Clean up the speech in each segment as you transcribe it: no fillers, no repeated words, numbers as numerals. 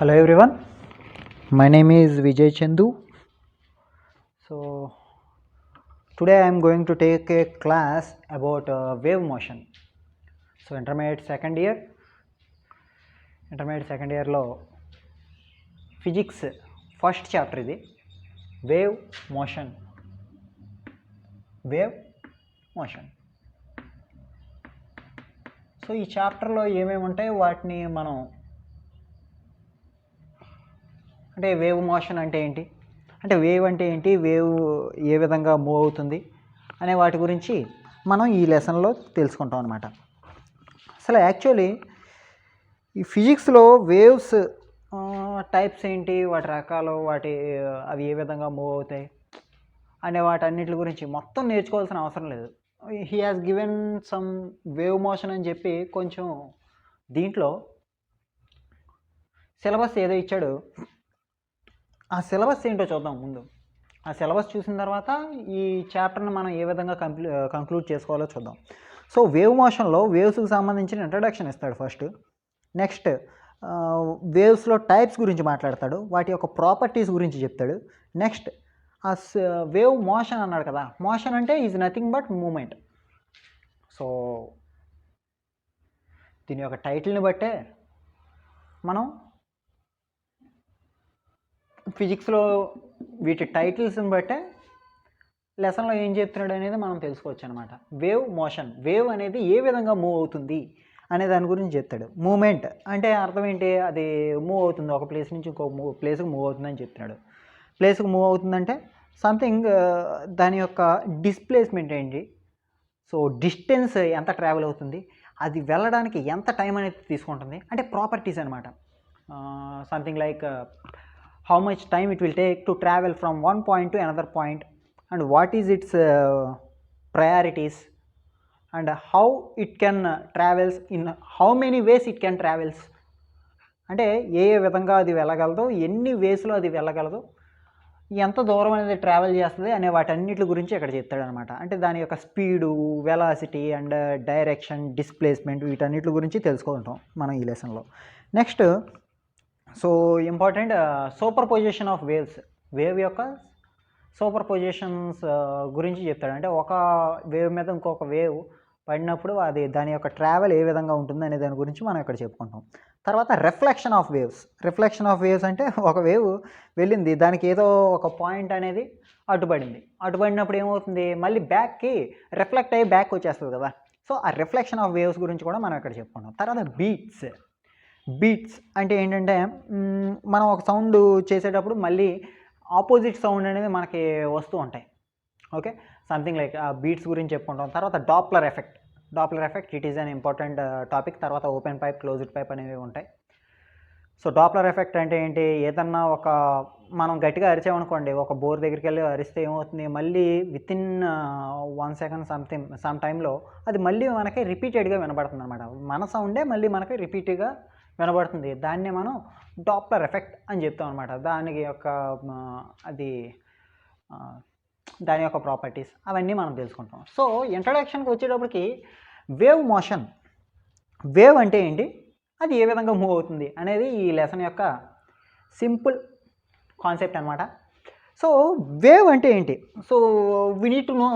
Hello everyone, my name is Vijay Chandu. So today I am going to take a class about wave motion. So intermediate second year lo physics first chapter idi wave motion. So ఈ చాప్టర్లో ఏమేమి ఉంటాయి వాటిని మనం అంటే wave motion అంటే ఏంటి, అంటే వేవ్ అంటే ఏంటి, వేవ్ ఏ విధంగా మూవ్ అవుతుంది అనే వాటి గురించి మనం ఈ లెసన్లో తెలుసుకుంటాం అనమాట. అసలు యాక్చువల్లీ ఈ ఫిజిక్స్లో వేవ్స్ టైప్స్ ఏంటి, వాటి రకాలు, అవి ఏ విధంగా మూవ్ అవుతాయి అనే వాటన్నిటి గురించి మొత్తం నేర్చుకోవాల్సిన అవసరం లేదు. He has given some wave motion అని చెప్పి కొంచెం దీంట్లో సిలబస్ ఏదో ఇచ్చాడు. ఆ సిలబస్ ఏంటో చూద్దాం ముందు. ఆ సిలబస్ చూసిన తర్వాత ఈ చాప్టర్ని మనం ఏ విధంగా కంక్లూడ్ చేసుకోవాలో చూద్దాం. సో వేవ్ మోషన్లో వేవ్స్కి సంబంధించిన ఇంట్రడక్షన్ ఇస్తాడు ఫస్ట్. నెక్స్ట్ వేవ్స్లో టైప్స్ గురించి మాట్లాడతాడు, వాటి యొక్క ప్రాపర్టీస్ గురించి చెప్తాడు. నెక్స్ట్ ఆ వేవ్ మోషన్ అన్నాడు కదా, మోషన్ అంటే is nothing but movement. So దీని యొక్క టైటిల్ని బట్టే మనం ఫిజిక్స్లో వీటి టైటిల్స్ని బట్టే లెసన్లో ఏం చెప్తున్నాడు అనేది మనం తెలుసుకోవచ్చు అనమాట. వేవ్ మోషన్, వేవ్ అనేది ఏ విధంగా మూవ్ అవుతుంది అనే దాని గురించి చెప్తాడు. మూమెంట్ అంటే అర్థం ఏంటి, అది మూవ్ అవుతుంది, ఒక ప్లేస్ నుంచి ఇంకో ప్లేస్కి మూవ్ అవుతుందని చెప్తున్నాడు. ప్లేస్కి మూవ్ అవుతుందంటే సంథింగ్ దాని యొక్క డిస్ప్లేస్మెంట్ ఏంటి, సో డిస్టెన్స్ ఎంత ట్రావెల్ అవుతుంది, అది వెళ్ళడానికి ఎంత టైం అనేది తీసుకుంటుంది అంటే ప్రాపర్టీస్ అనమాట. Something like how much time it will take to travel from one point to another point, and what is its priorities, and how it can travels, in how many ways it can travels, అంటే ఏ విధంగా అది వెళ్ళగలదు, ఎన్ని వేస్లో అది వెళ్ళగలదు, ఎంత దూరం అనేది travel చేస్తుంది అనే వాటన్నిటి గురించి ఇక్కడ చెప్తాడు అనమాట. అంటే దాని యొక్క speed, velocity and direction, displacement, వీటన్నిటి గురించి తెలుసుకుంటాం మనం ఈ లెసన్లో. Next so important superposition of waves, wave యొక్క సూపర్ పొజిషన్స్ గురించి చెప్తాడు. అంటే ఒక వేవ్ మీద ఇంకొక వేవ్ పడినప్పుడు అది దాని యొక్క ట్రావెల్ ఏ విధంగా ఉంటుంది అనే దాని గురించి మనం ఇక్కడ చెప్పుకుంటాం. తర్వాత reflection of waves. Reflection of waves అంటే ఒక వేవ్ వెళ్ళింది, దానికి ఏదో ఒక పాయింట్ అనేది అడ్డుపడినప్పుడు ఏమవుతుంది, మళ్ళీ బ్యాక్కి రిఫ్లెక్ట్ అయ్యి బ్యాక్ వచ్చేస్తుంది కదా. సో ఆ రిఫ్లెక్షన్ ఆఫ్ వేవ్స్ గురించి కూడా మనం ఇక్కడ చెప్పుకుంటాం. తర్వాత బీట్స్ అంటే ఏంటంటే మనం ఒక సౌండ్ చేసేటప్పుడు మళ్ళీ ఆపోజిట్ సౌండ్ అనేది మనకి వస్తూ ఉంటాయి. ఓకే, సంథింగ్ లైక్ ఆ బీట్స్ గురించి చెప్పుకుంటాం. తర్వాత Doppler effect it is an important topic. తర్వాత ఓపెన్ పైప్, క్లోజ్డ్ పైప్ అనేవి ఉంటాయి. సో డాప్లర్ ఎఫెక్ట్ అంటే ఏంటి, ఏదన్నా ఒక మనం గట్టిగా అరిచామనుకోండి, ఒక బోర్ దగ్గరికి వెళ్ళి అరిస్తే ఏమవుతుంది, మళ్ళీ విత్ ఇన్ 1 సెకండ్ సమ్ టైంలో అది మళ్ళీ మనకి రిపీటెడ్గా వినబడుతుంది అనమాట. మన సౌండే మళ్ళీ మనకి రిపీటెడ్గా వినబడుతుంది. దాన్నే మనం డాప్లర్ ఎఫెక్ట్ అని చెప్తాం అనమాట. దానికి యొక్క దాని యొక్క ప్రాపర్టీస్ అవన్నీ మనం తెలుసుకుంటాం. సో ఇంట్రడక్షన్కి వచ్చేటప్పటికి వేవ్ మోషన్, వేవ్ అంటే ఏంటి, అది ఏ విధంగా మూవ్ అవుతుంది అనేది ఈ లెసన్ యొక్క సింపుల్ కాన్సెప్ట్ అనమాట. సో వేవ్ అంటే ఏంటి, so we need to know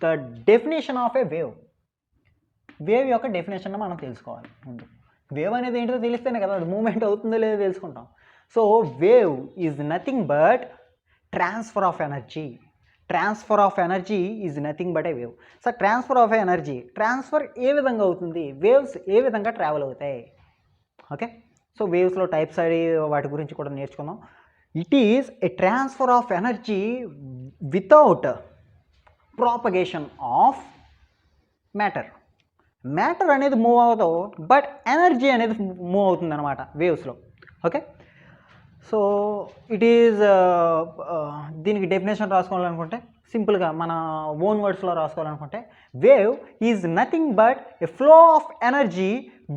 the definition of A wave యొక్క డెఫినేషన్ మనం తెలుసుకోవాలి ముందు. వేవ్ అనేది ఏంటో తెలిస్తేనే కదా అది మూమెంట్ అవుతుందో లేదో తెలుసుకుంటాం. So wave is nothing but transfer of energy is nothing but a wave. So transfer of energy, transfer ఏ విధంగా అవుతుంది, వేవ్స్ ఏ విధంగా ట్రావెల్ అవుతాయి. ఓకే, సో వేవ్స్లో టైప్స్ అవి వాటి గురించి కూడా నేర్చుకుందాం. It is a transfer of energy without propagation of matter అనేది మూవ్ అవుతావు, బట్ ఎనర్జీ అనేది మూవ్ అవుతుంది అనమాట వేవ్స్లో. ఓకే, సో ఇట్ ఈజ్ దీనికి డెఫినేషన్ రాసుకోవాలనుకుంటే సింపుల్గా మన ఓన్ వర్డ్స్లో రాసుకోవాలనుకుంటే, wave is nothing but a flow of energy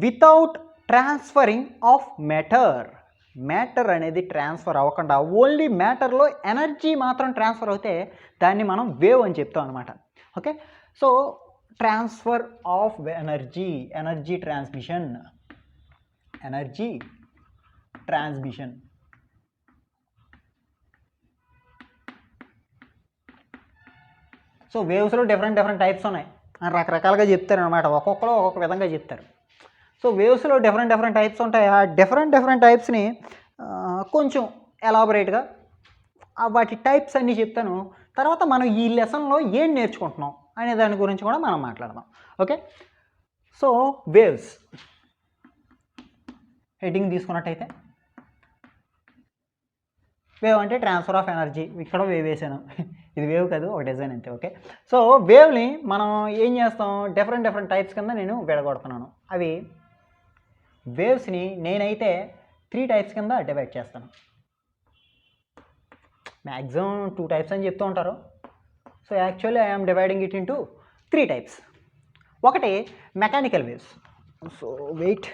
without transferring of matter అనేది ట్రాన్స్ఫర్ అవ్వకుండా ఓన్లీ మ్యాటర్లో ఎనర్జీ మాత్రం ట్రాన్స్ఫర్ అవుతే దాన్ని మనం వేవ్ అని చెప్తాం అనమాట. Okay, so transfer of energy transmission, transmission. So వేవ్స్లో different types ఉన్నాయి, రకరకాలుగా చెప్తారనమాట, ఒక్కొక్కరు ఒక్కొక్క విధంగా చెప్తారు. సో వేవ్స్లో డిఫరెంట్ టైప్స్ ఉంటాయి. ఆ డిఫరెంట్ టైప్స్ని కొంచెం ఎలాబొరేట్గా వాటి టైప్స్ అన్నీ చెప్తాను. తర్వాత మనం ఈ లెసన్లో ఏం నేర్చుకుంటున్నాం అనే దాని గురించి కూడా మనం మాట్లాడదాం. ఓకే, సో వేవ్స్ హెడ్డింగ్ తీసుకున్నట్టయితే వేవ్ అంటే ట్రాన్స్ఫర్ ఆఫ్ ఎనర్జీ. ఇక్కడ వేవ్ వేసాను, ఇది వేవ్ కాదు, ఒక డిజైన్ అంతే. ఓకే, సో వేవ్ని మనం ఏం చేస్తాం, డిఫరెంట్ టైప్స్ కింద నేను విడగొడుతున్నాను. అవి వేవ్స్ని నేనైతే 3 టైప్స్ కింద డివైడ్ చేస్తాను. మ్యాక్సిమం 2 టైప్స్ అని చెప్తూ ఉంటారు. So actually I'm dividing it into 3 types. ఒకటి mechanical waves. So wait,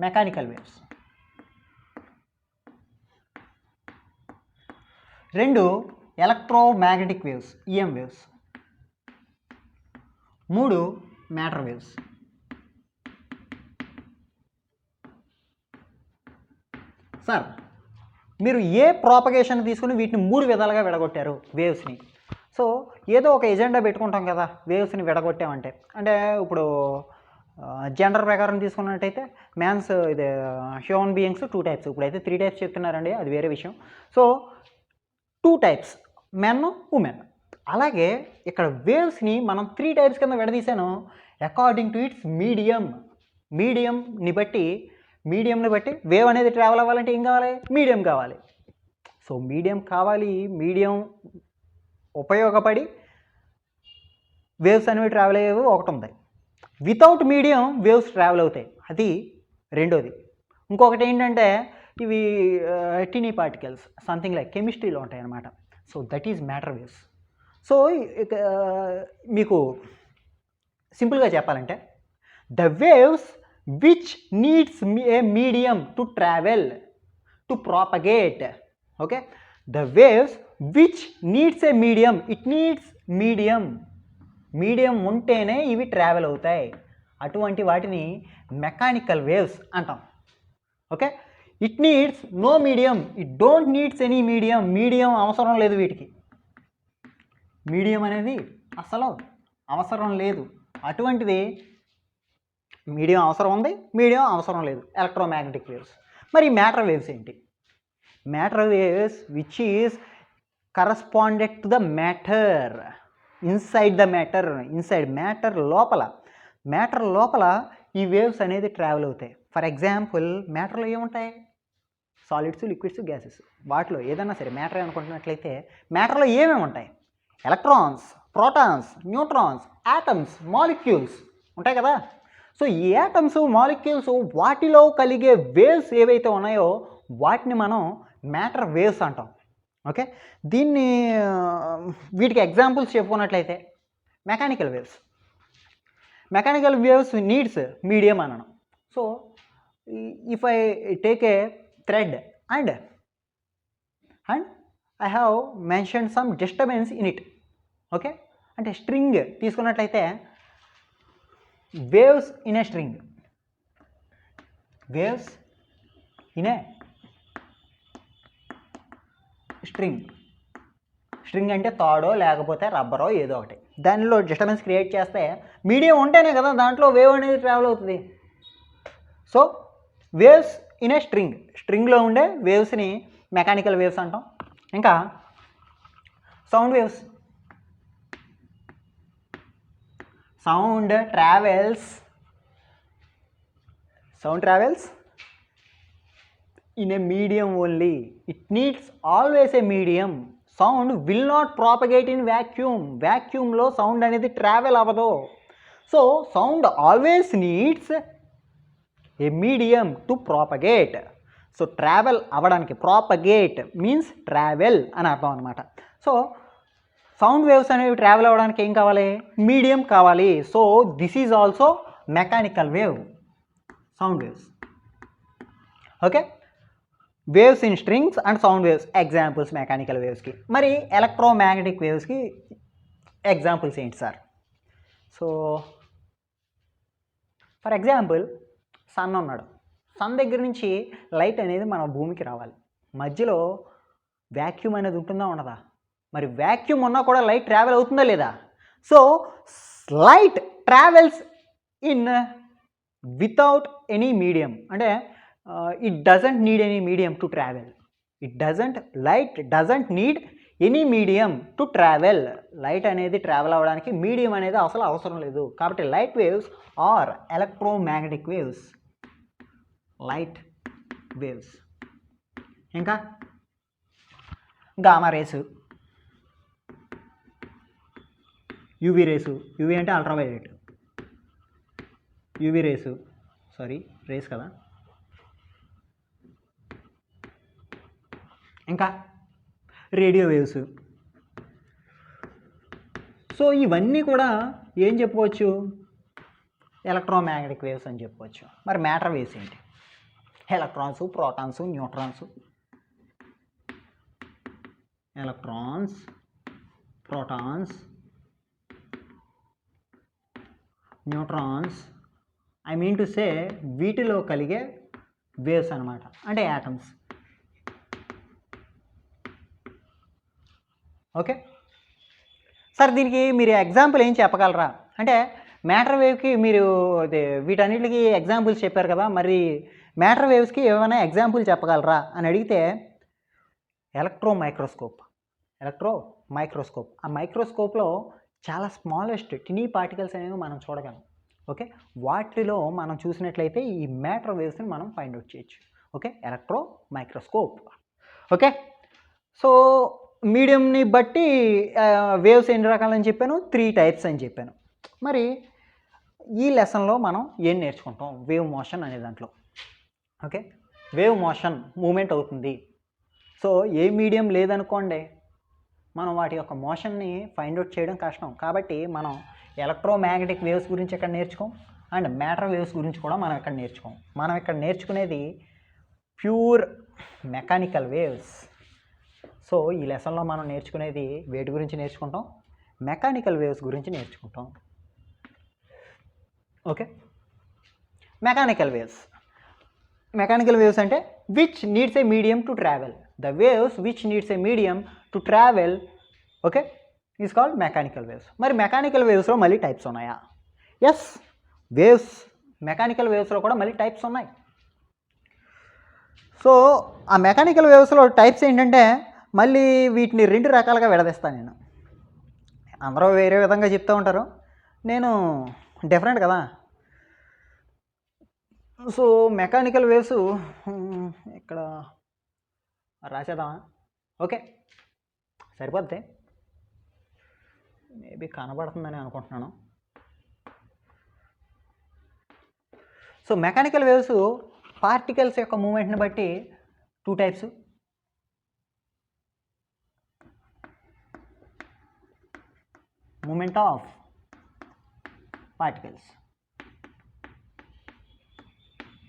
mechanical waves. 2 electromagnetic waves, EM waves. 3 matter waves. Sir మీరు ఏ ప్రాపగేషన్ తీసుకుని వీటిని 3 విధాలుగా విడగొట్టారు వేవ్స్ని? సో ఏదో ఒక ఎజెండా పెట్టుకుంటాం కదా వేవ్స్ని విడగొట్టామంటే. అంటే ఇప్పుడు జెండర్ ప్రకారం తీసుకున్నట్టయితే మ్యాన్స్, ఇది హ్యూమన్ బీయింగ్స్ 2 టైప్స్. ఇప్పుడైతే 3 టైప్స్ చెప్తున్నారండి, అది వేరే విషయం. So 2 types, men, women. అలాగే ఇక్కడ వేవ్స్ని మనం 3 టైప్స్ కింద విడదీశాను అకార్డింగ్ టు ఇట్స్ మీడియంని బట్టి వేవ్ అనేది ట్రావెల్ అవ్వాలంటే ఏం కావాలి, మీడియం కావాలి. సో మీడియం కావాలి, మీడియం ఉపయోగపడి వేవ్స్ అనేవి ట్రావెల్ అయ్యేవి ఒకటి ఉంది. వితౌట్ మీడియం వేవ్స్ ట్రావెల్ అవుతాయి, అది రెండోది. ఇంకొకటి ఏంటంటే ఇవి టినీ పార్టికల్స్, సంథింగ్ లైక్ కెమిస్ట్రీలో ఉంటాయి అన్నమాట. So that is matter waves. So మీకు సింపుల్గా చెప్పాలంటే the waves which needs a medium to travel, to propagate. Okay, the waves which needs a medium, it needs medium ఉంటేనే ఇవి ట్రావెల్ అవుతాయి. అటువంటి వాటిని మెకానికల్ వేవ్స్ అంటాం. Okay, it needs no medium, it don't needs any medium అవసరం లేదు వీటికి. Medium అనేది అసలు అవసరం లేదు. అటువంటిది మీడియం అవసరం ఉంది, మీడియం అవసరం లేదు, ఎలక్ట్రోమాగ్నెటిక్ వేవ్స్. మరి మ్యాటర్ వేవ్స్ ఏంటి? Matter waves which is corresponded to the matter, inside the matter, inside matter లోపల ఈ వేవ్స్ అనేది ట్రావెల్ అవుతాయి. ఫర్ ఎగ్జాంపుల్ మ్యాటర్లో ఏముంటాయి, సాలిడ్స్, లిక్విడ్స్, గ్యాసెస్. వాటిలో ఏదైనా సరే మ్యాటర్ అనుకుంటున్నట్లయితే మ్యాటర్లో ఏమేమి ఉంటాయి, electrons, protons, neutrons, atoms, molecules ఉంటాయి కదా. సో ఈ యాటమ్స్, మాలిక్యూల్స్, వాటిలో కలిగే వేవ్స్ ఏవైతే ఉన్నాయో వాటిని మనం మ్యాటర్ వేవ్స్ అంటాం. ఓకే, వీటికి ఎగ్జాంపుల్స్ చెప్పుకున్నట్లయితే మెకానికల్ వేవ్స్ నీడ్స్ మీడియం అనడం. So if I take a thread and I have mention some disturbance in it. Okay, అంటే స్ట్రింగ్ తీసుకున్నట్లయితే waves in a string, waves in a string అంటే తాడో లేకపోతే రబ్బరో ఏదో ఒకటి, దానిలో డిస్టర్బెన్స్ క్రియేట్ చేస్తే మీడియం ఉంటేనే కదా దాంట్లో వేవ్ అనేది ట్రావెల్ అవుతుంది. సో వేవ్స్ ఇన్ ఏ స్ట్రింగ్లో ఉండే వేవ్స్ని మెకానికల్ వేవ్స్ అంటాం. ఇంకా sound waves. Sound travels in a medium only. It needs always a medium. Sound will not propagate in vacuum లో సౌండ్ అనేది ట్రావెల్ అవ్వదు. So sound always needs a medium to propagate. So travel అవ్వడానికి, propagate means travel అని అర్థం అనమాట. So sound waves అనేవి travel అవ్వడానికి ఏం కావాలి, మీడియం కావాలి. So this is also mechanical wave, sound waves. Okay, waves in strings and sound waves examples mechanical వేవ్స్కి. మరి ఎలక్ట్రోమాగ్నెటిక్ వేవ్స్కి ఎగ్జాంపుల్స్ ఏంటి sir? So for example sun ఉన్నాడు. సన్ దగ్గర నుంచి లైట్ అనేది మన భూమికి రావాలి. మధ్యలో వ్యాక్యూమ్ అనేది ఉంటుందా ఉండదా? మరి వ్యాక్యూమ్ ఉన్నా కూడా లైట్ ట్రావెల్ అవుతుందా లేదా? So light travels in without any medium, అంటే it doesn't need any medium to travel. Light doesn't need any medium to travel. Light అనేది ట్రావెల్ అవ్వడానికి మీడియం అనేది అసలు అవసరం లేదు. కాబట్టి light waves are electromagnetic waves. Light waves. ఇంకా gamma rays, UV rays. UV అంటే ultraviolet. UV rays, sorry rays కదా. ఇంకా రేడియో వేవ్స్. సో ఇవన్నీ కూడా ఏం చెప్పుకోవచ్చు? ఎలక్ట్రోమాగ్నెటిక్ వేవ్స్ అని చెప్పుకోవచ్చు. మరి మ్యాటర్ వేవ్స్ ఏంటి? Electrons, protons, neutrons. Electrons, protons, neutrons, I mean to say వీటిలో కలిగే వేవ్స్ అనమాట, అంటే యాటమ్స్. ఓకే సార్, దీనికి మీరు ఎగ్జాంపుల్ ఏం చెప్పగలరా అంటే మ్యాటర్ వేవ్కి మీరు వీటన్నిటికి ఎగ్జాంపుల్స్ చెప్పారు కదా, మరి మ్యాటర్ వేవ్స్కి ఏమైనా ఎగ్జాంపుల్ చెప్పగలరా అని అడిగితే ఎలక్ట్రో మైక్రోస్కోప్. ఆ మైక్రోస్కోప్లో చాలా స్మాలెస్ట్ టినీ పార్టికల్స్ అనేవి మనం చూడగలం. ఓకే, వాటిలో మనం చూసినట్లయితే ఈ మ్యాటర్ వేవ్స్ని మనం ఫైండ్ అవుట్ చేయొచ్చు. Okay, electro microscope. Okay, so మీడియంని బట్టి వేవ్స్ ఎన్ని రకాలని చెప్పాను? 3 టైప్స్ అని చెప్పాను. మరి ఈ లెసన్లో మనం ఏం నేర్చుకుంటాం? వేవ్ మోషన్ అనే దాంట్లో. ఓకే, వేవ్ మోషన్ మూమెంట్ అవుతుంది. సో ఏ మీడియం లేదనుకోండి, మనం వాటి యొక్క మోషన్ని ఫైండ్ అవుట్ చేయడం కష్టం. కాబట్టి మనం ఎలక్ట్రోమాగ్నెటిక్ వేవ్స్ గురించి ఇక్కడ నేర్చుకోం, అండ్ మ్యాటర్ వేవ్స్ గురించి కూడా మనం ఇక్కడ నేర్చుకోం. మనం ఇక్కడ నేర్చుకునేది ప్యూర్ మెకానికల్ వేవ్స్. సో ఈ లెసన్లో మనం నేర్చుకునేది వేటి గురించి నేర్చుకుంటాం? మెకానికల్ వేవ్స్ గురించి నేర్చుకుంటాం. ఓకే, మెకానికల్ వేవ్స్ అంటే which needs a medium to travel. The waves which needs a medium to travel, okay, is called mechanical waves. మరి మెకానికల్ వేవ్స్లో మళ్ళీ టైప్స్ ఉన్నాయా? ఎస్, మెకానికల్ వేవ్స్లో కూడా మళ్ళీ టైప్స్ ఉన్నాయి. సో ఆ మెకానికల్ వేవ్స్లో టైప్స్ ఏంటంటే మళ్ళీ వీటిని 2 రకాలుగా విడదీస్తాను నేను. అందరూ వేరే విధంగా చెప్తూ ఉంటారు, నేను డిఫరెంట్ కదా. సో మెకానికల్ వేవ్స్ ఇక్కడ రాసేద్దామా? ఓకే, సరిపోద్ది, మేబీ కనబడుతుందని అనుకుంటున్నాను. సో మెకానికల్ వేవ్స్ పార్టికల్స్ యొక్క మూమెంట్ని బట్టి 2 టైప్స్. మూమెంట్ ఆఫ్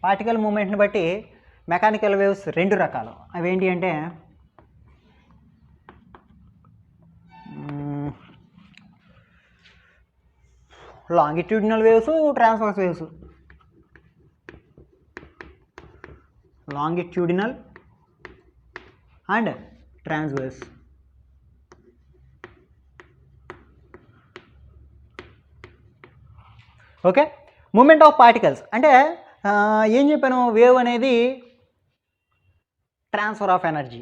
పార్టికల్ మూమెంట్ని బట్టి మెకానికల్ వేవ్స్ 2 రకాలు. అవేంటి అంటే longitudinal waves, transverse waves. Longitudinal and transverse. Okay, movement of particles అంటే ఏం చెప్పాను? వేవ్ అనేది ట్రాన్స్ఫర్ ఆఫ్ ఎనర్జీ,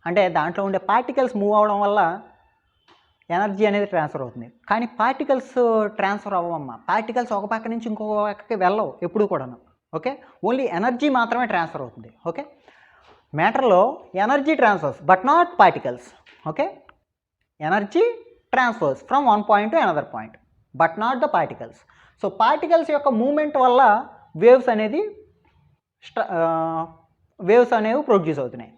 అంటే దాంట్లో ఉండే పార్టికల్స్ మూవ్ అవ్వడం వల్ల ఎనర్జీ అనేది ట్రాన్స్ఫర్ అవుతుంది. కానీ పార్టికల్స్ ట్రాన్స్ఫర్ అవ్వమ్మా. పార్టికల్స్ ఒక పక్క నుంచి ఇంకొక పక్కకి వెళ్ళవు ఎప్పుడు కూడాను. ఓకే, ఓన్లీ ఎనర్జీ మాత్రమే ట్రాన్స్ఫర్ అవుతుంది. ఓకే, మ్యాటర్లో energy transfers but not particles. Okay, energy transfers from one point to another point but not the particles. So particles యొక్క మూమెంట్ వల్ల వేవ్స్ అనేవి ప్రొడ్యూస్ అవుతున్నాయి.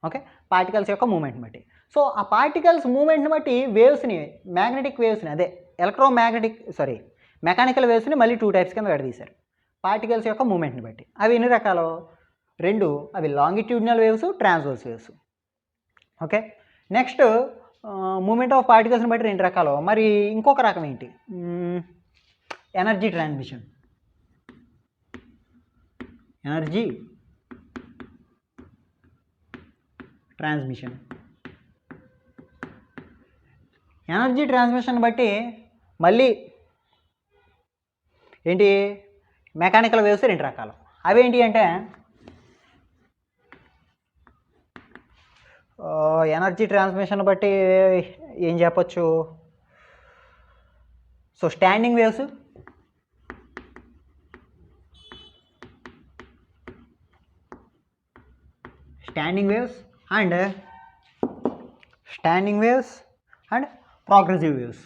ఓకే, పార్టికల్స్ యొక్క మూమెంట్ని బట్టి. సో ఆ పార్టికల్స్ మూమెంట్ని బట్టి వేవ్స్ని, మ్యాగ్నెటిక్ వేవ్స్ని, అదే మెకానికల్ వేవ్స్ని మళ్ళీ 2 టైప్స్ కింద విడదీశారు పార్టికల్స్ యొక్క మూమెంట్ని బట్టి. అవి ఎన్ని రకాలు? 2. అవి longitudinal waves, transverse waves. Okay, next moment of పార్టికల్స్ని బట్టి 2 రకాలు. మరి ఇంకొక రకం ఏంటి? Energy transmission. Energy transmission. Energy transmission బట్టి మళ్ళీ ఏంటి, మెకానికల్ వేవ్స్ 2 రకాలు. అవేంటి అంటే ఎనర్జీ ట్రాన్స్మిషన్ బట్టి ఏం చెప్పచ్చు, so standing waves, standing waves and progressive waves.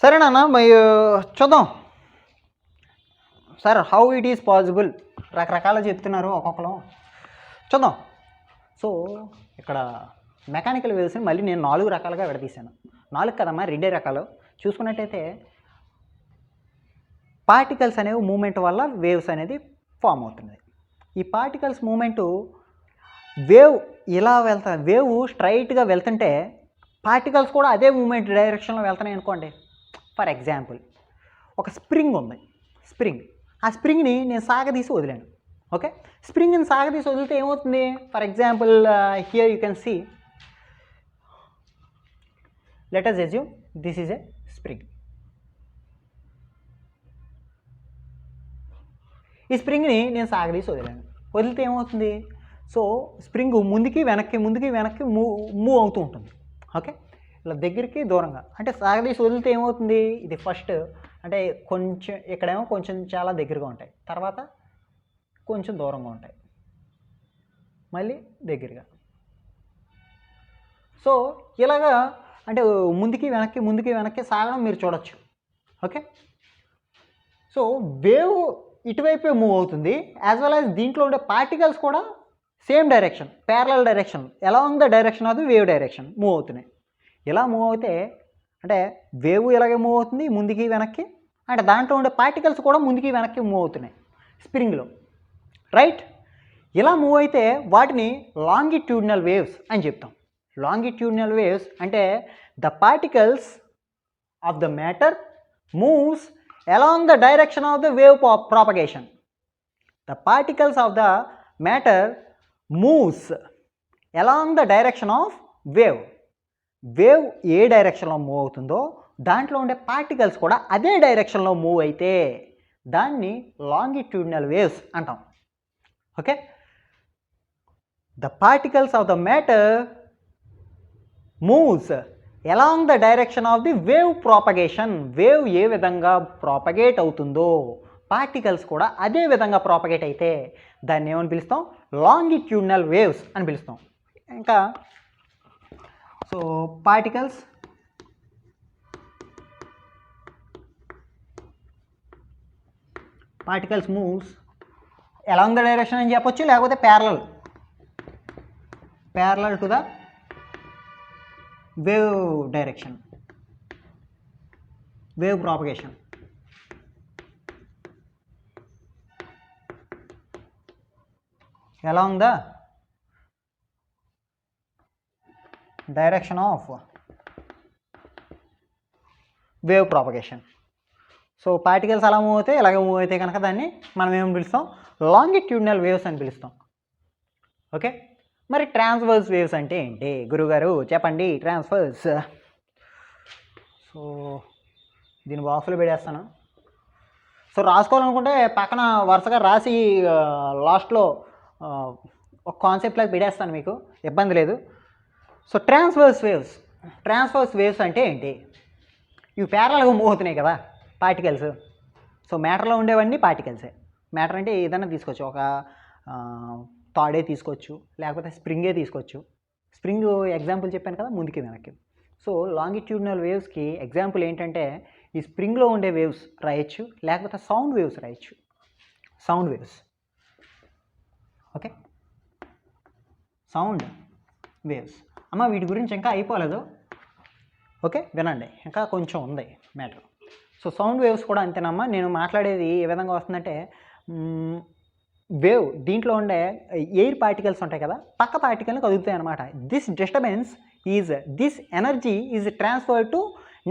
సరేనా, చూద్దాం sir how it is possible. రకరకాలు చెప్తున్నారు ఒక్కొక్కరు, చూద్దాం. సో ఇక్కడ మెకానికల్ వేవ్స్ని మళ్ళీ నేను 4 రకాలుగా విడదీశాను. 4 కదమ్మా, 2 రకాలు. చూసుకున్నట్టయితే పార్టికల్స్ అనేవి మూమెంట్ వల్ల వేవ్స్ అనేది ఫామ్ అవుతుంది. ఈ పార్టికల్స్ మూమెంటు వేవ్ ఇలా వేవ్ స్ట్రైట్గా వెళ్తుంటే పార్టికల్స్ కూడా అదే మూమెంట్ డైరెక్షన్లో వెళ్తున్నాయి అనుకోండి. ఫర్ ఎగ్జాంపుల్ ఒక స్ప్రింగ్ ఉంది, ఆ స్ప్రింగ్ని నేను సాగదీసి వదిలాను. ఓకే, స్ప్రింగ్ని సాగదీసి వదిలితే ఏమవుతుంది, for example here you can see, let us assume this is a spring. ఈ స్ప్రింగ్ని నేను సాగదీసి వదిలితే ఏమవుతుంది, సో స్ప్రింగ్ ముందుకి వెనక్కి మూవ్ అవుతూ ఉంటుంది. ఓకే, ఇలా దగ్గరికి దూరంగా, అంటే సాగదీసి వదిలితే ఏమవుతుంది, ఇది ఫస్ట్ అంటే కొంచెం ఇక్కడేమో కొంచెం చాలా దగ్గరగా ఉంటాయి, తర్వాత కొంచెం దూరంగా ఉంటాయి, మళ్ళీ దగ్గరగా. సో ఇలాగా అంటే ముందుకి వెనక్కి సాగడం మీరు చూడొచ్చు. ఓకే, సో వేవ్ ఇటువైపే మూవ్ అవుతుంది, యాజ్ వెల్ యాజ్ దీంట్లో ఉండే పార్టికల్స్ కూడా same direction, parallel direction, along the direction of the wave direction move అవుతున్నాయి. ఇలా మూవ్ అవుతే అంటే వేవ్ ఇలాగే మూవ్ అవుతుంది ముందుకి వెనక్కి, అంటే దాంట్లో ఉండే పార్టికల్స్ కూడా ముందుకి వెనక్కి మూవ్ అవుతున్నాయి స్ప్రింగ్లో, రైట్. ఇలా మూవ్ అయితే వాటిని లాంగిట్యూడినల్ వేవ్స్ అని చెప్తాం. లాంగిట్యూడినల్ వేవ్స్ అంటే the particles of the matter moves along the direction of the wave propagation. The particles of the matter moves along the direction of wave. Wave ఏ డైరెక్షన్లో move అవుతుందో దాంట్లో ఉండే పార్టికల్స్ కూడా అదే డైరెక్షన్లో మూవ్ అయితే దాన్ని లాంగిట్యూడినల్ వేవ్స్ అంటాం. Okay, the particles of the matter moves along the direction of the wave propagation. Wave ఏ విధంగా ప్రాపగేట్ అవుతుందో పార్టికల్స్ కూడా అదే విధంగా ప్రాపగేట్ అయితే దాన్ని ఏమని పిలుస్తాం, లాంగిట్యూడినల్ వేవ్స్ అని పిలుస్తాం. ఇంకా so particles moves along the direction అని చెప్పొచ్చు, లేకపోతే parallel to the wave direction, wave propagation. along the direction of wave propagation. So particles అలా మూవ్ అవుతాయి, ఇలాగే మూవ్ అయితే కనుక దాన్ని మనం ఏమని పిలుస్తాం, లాంగిట్యూడినల్ వేవ్స్ అని పిలుస్తాం. ఓకే, మరి ట్రాన్స్వర్స్ వేవ్స్ అంటే ఏంటి గురుగారు చెప్పండి, ట్రాన్స్వర్స్. సో దీని బాక్స్లో పెట్టేస్తాను. సో రాసుకోవాలనుకుంటే పక్కన వరుసగా రాసి లాస్ట్లో ఒక కాన్సెప్ట్ లాగా పెట్టేస్తాను, మీకు ఇబ్బంది లేదు. సో ట్రాన్స్వర్స్ వేవ్స్ అంటే ఏంటి, ఇవి ప్యారలల్గా మూవ్ అవుతున్నాయి కదా పార్టికల్స్. సో మ్యాటర్లో ఉండేవన్నీ పార్టికల్సే. మ్యాటర్ అంటే ఏదైనా తీసుకోవచ్చు, ఒక తాడే తీసుకోవచ్చు, లేకపోతే స్ప్రింగే తీసుకోవచ్చు. స్ప్రింగ్ ఎగ్జాంపుల్ చెప్పాను కదా ముందుకి వెనక్కి. సో లాంగిట్యూడినల్ వేవ్స్కి ఎగ్జాంపుల్ ఏంటంటే ఈ స్ప్రింగ్లో ఉండే వేవ్స్ రాయొచ్చు, లేకపోతే సౌండ్ వేవ్స్ రాయొచ్చు. Sound waves. Okay, sound waves. అమ్మ వీటి గురించి ఇంకా అయిపోలేదు, ఓకే వినండి, ఇంకా కొంచెం ఉంది మ్యాటర్. సో సౌండ్ వేవ్స్ కూడా అంతేనమ్మా. నేను మాట్లాడేది ఏ విధంగా వస్తుందంటే వేవ్ దీంట్లో ఉండే ఎయిర్ పార్టికల్స్ ఉంటాయి కదా, పక్క పార్టికల్ని కదులుతాయి అనమాట. This disturbance is this energy is transfer to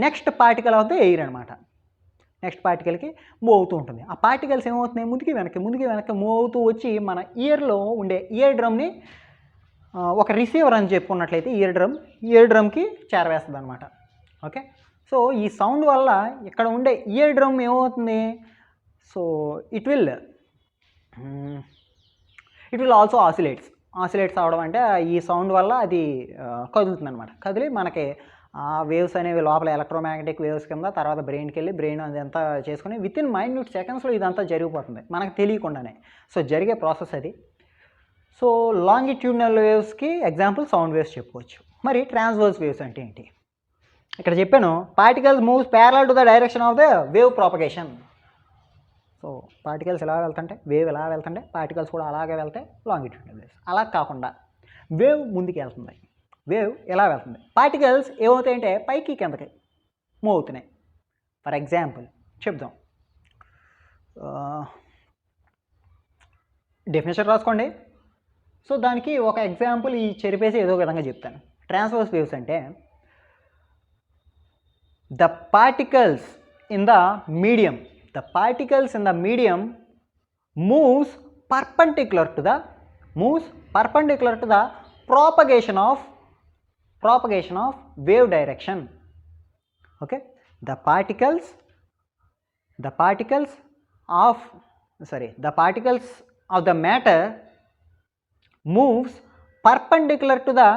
next particle of the air అనమాట. నెక్స్ట్ పార్టికల్కి మూవ్ అవుతూ ఉంటుంది. ఆ పార్టికల్స్ ఏమవుతున్నాయి, ముందుకి వెనక్కి మూవ్ అవుతూ వచ్చి మన ఇయర్లో ఉండే ఇయర్ డ్రమ్ని ఒక రిసీవర్ అని చెప్పుకున్నట్లయితే ఇయర్ డ్రమ్కి చేరవేస్తుంది అనమాట. ఓకే, సో ఈ సౌండ్ వల్ల ఇక్కడ ఉండే ఇయర్ డ్రమ్ ఏమవుతుంది, సో ఇట్ విల్ ఆల్సో ఆసిలేట్స్ అవడం అంటే ఈ సౌండ్ వల్ల అది కదులుతుంది అనమాట. కదిలి మనకి ఆ వేవ్స్ అనేవి లోపల ఎలక్ట్రోమాగ్నెటిక్ వేవ్స్ కింద తర్వాత బ్రెయిన్కి వెళ్ళి బ్రెయిన్ అదంతా చేసుకుని విత్ ఇన్ మైన్యూట్ సెకండ్స్లో ఇదంతా జరిగిపోతుంది మనకు తెలియకుండానే. సో జరిగే ప్రాసెస్ అది. సో లాంగిట్యూడినల్ వేవ్స్కి ఎగ్జాంపుల్ సౌండ్ వేవ్స్ చెప్పుకోవచ్చు. మరి ట్రాన్స్వర్స్ వేవ్స్ అంటే ఏంటి, ఇక్కడ చెప్పాను particles moves parallel to the direction of the wave propagation. So particles ఎలా వెళ్తుంటే వేవ్ ఎలా వెళ్తుంటే పార్టికల్స్ కూడా అలాగే వెళ్తాయి లాంగిట్యూడినల్ వేవ్స్. అలా కాకుండా వేవ్ ముందుకు వెళ్తుంది, వేవ్ ఎలా వెళ్తుంది, పార్టికల్స్ ఏమవుతాయంటే పైకి కిందకి మూవ్ అవుతున్నాయి. ఫర్ ఎగ్జాంపుల్ చెప్దాం, డెఫినేషన్ రాసుకోండి. సో దానికి ఒక ఎగ్జాంపుల్ ఈ చెరిపేసి ఏదో విధంగా చెప్తాను. ట్రాన్స్వర్స్ వేవ్స్ అంటే the particles in the medium moves perpendicular to the propagation of wave direction. Okay, the particles of the matter moves perpendicular to the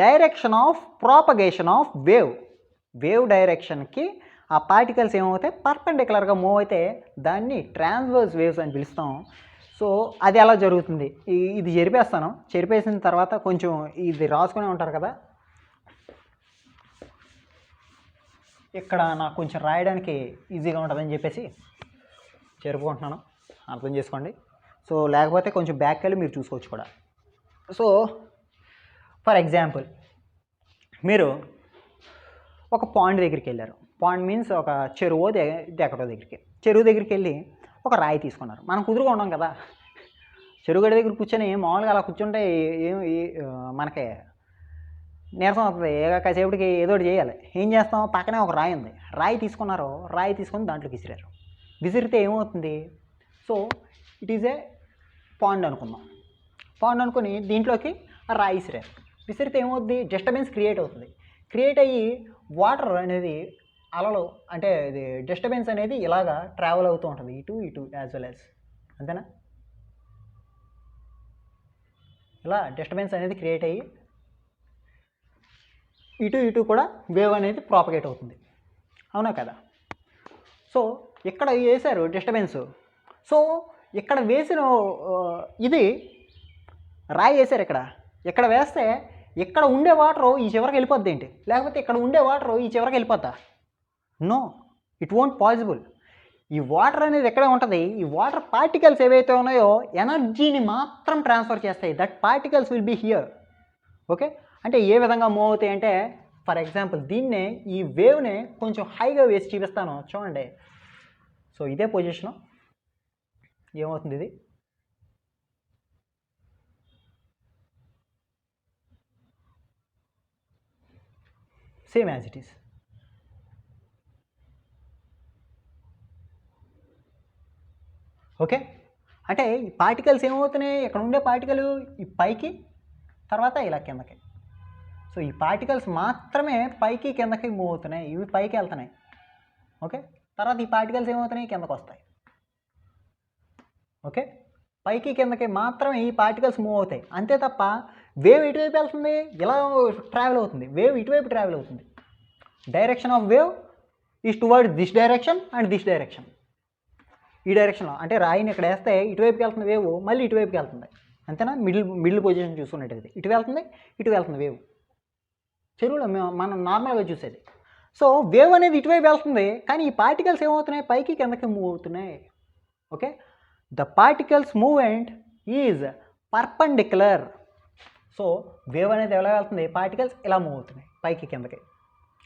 direction of propagation of wave direction కి ఆ particles ఏమవుతాయి పర్పెండిక్యులర్గా move అయితే దాన్ని transverse waves అని పిలుస్తాం. So అది ఎలా జరుగుతుంది, ఇది చెరిపేసిన తర్వాత కొంచెం ఇది రాసుకునే ఉంటారు కదా, ఇక్కడ నాకు కొంచెం రాయడానికి ఈజీగా ఉంటుందని చెప్పేసి చెరుపుకుంటున్నాను, అర్థం చేసుకోండి. సో లేకపోతే కొంచెం బ్యాక్ వెళ్ళి మీరు చూసుకోవచ్చు కూడా. సో ఫర్ ఎగ్జాంపుల్ మీరు ఒక పాండ్ దగ్గరికి వెళ్ళారు. పాండ్ మీన్స్ ఒక చెరువు చెరువు దగ్గరికి వెళ్ళి ఒక రాయి తీసుకున్నారు. మనం కుదురుగా ఉన్నాం కదా, చెరువు గడి దగ్గర కూర్చొని మామూలుగా అలా కూర్చుంటే మనకి నీరసం అవుతుంది. కాసేపటికి ఏదో ఒకటి చేయాలి. ఏం చేస్తాం, పక్కనే ఒక రాయి ఉంది, రాయి తీసుకొని దాంట్లోకి విసిరితే ఏమవుతుంది, so it is a pond అనుకుందాం. పాండ్ అనుకుని దీంట్లోకి రాయి విసిరితే ఏమవుతుంది, డిస్టర్బెన్స్ క్రియేట్ అయ్యి వాటర్ అనేది అలలు అంటే ఇది డిస్టర్బెన్స్ అనేది ఇలాగా ట్రావెల్ అవుతూ ఉంటుంది ఇటు యాజ్ వెల్ యాజ్, అంతేనా. ఇలా డిస్టర్బెన్స్ అనేది క్రియేట్ అయ్యి ఇటు కూడా వేవ్ అనేది ప్రాపగేట్ అవుతుంది, అవునా కదా. సో ఇక్కడ వేశారు డిస్టర్బెన్స్. సో ఇక్కడ వేసిన ఇది రాయి వేశారు, ఇక్కడ వేస్తే ఇక్కడ ఉండే వాటర్ ఈ చివరికి వెళ్ళిపోద్ది ఏంటి, లేకపోతే ఇక్కడ ఉండే వాటర్ ఈ చివరికి వెళ్ళిపోద్దా, నో, ఇట్ వోంట్ పాసిబుల్. ఈ వాటర్ అనేది ఎక్కడే ఉంటుంది, ఈ వాటర్ పార్టికల్స్ ఏవైతే ఉన్నాయో ఎనర్జీని మాత్రం ట్రాన్స్ఫర్ చేస్తాయి. That particles will be here. Okay, అంటే ఏ విధంగా మూవ్ అవుతాయి అంటే ఫర్ ఎగ్జాంపుల్ దీన్నే ఈ వేవ్నే కొంచెం హైగా వేసి చూపిస్తాను చూడండి. సో ఇదే పొజిషను, ఏమవుతుంది ఇది, same as it is. Okay, అంటే ఈ పార్టికల్స్ ఏమవుతున్నాయి, ఇక్కడ ఉండే పార్టికల్ ఈ పైకి తర్వాత ఇలా కిందకి. సో ఈ పార్టికల్స్ మాత్రమే పైకి కిందకి మూవ్ అవుతున్నాయి, ఇవి పైకి వెళ్తున్నాయి. ఓకే, తర్వాత ఈ పార్టికల్స్ ఏమవుతున్నాయి, కిందకు వస్తాయి. ఓకే, పైకి కిందకి మాత్రమే ఈ పార్టికల్స్ మూవ్ అవుతాయి, అంతే తప్ప వేవ్ ఇటువైపు వెళ్తుంది, ఇలా ట్రావెల్ అవుతుంది, వేవ్ ఇటువైపు ట్రావెల్ అవుతుంది. Direction of wave is towards this direction and this direction. ఈ డైరెక్షన్లో అంటే రాయిని ఇక్కడ వేస్తే ఇటువైపుకి వెళ్తుంది వేవ్, మళ్ళీ ఇటువైపుకి వెళ్తుంది, అంతేనా. మిడిల్ పొజిషన్ చూసుకున్నట్టయితే ఇటు వెళ్తుంది వేవ్, చెరువులో మనం నార్మల్గా చూసేది. సో వేవ్ అనేది ఇటువైపు వెళ్తుంది, కానీ ఈ పార్టికల్స్ ఏమవుతున్నాయి, పైకి కిందకి మూవ్ అవుతున్నాయి. Okay, the particles movement is perpendicular. So wave అనేది ఎలా వెళ్తుంది, పార్టికల్స్ ఇలా మూవ్ అవుతున్నాయి పైకి కిందకి,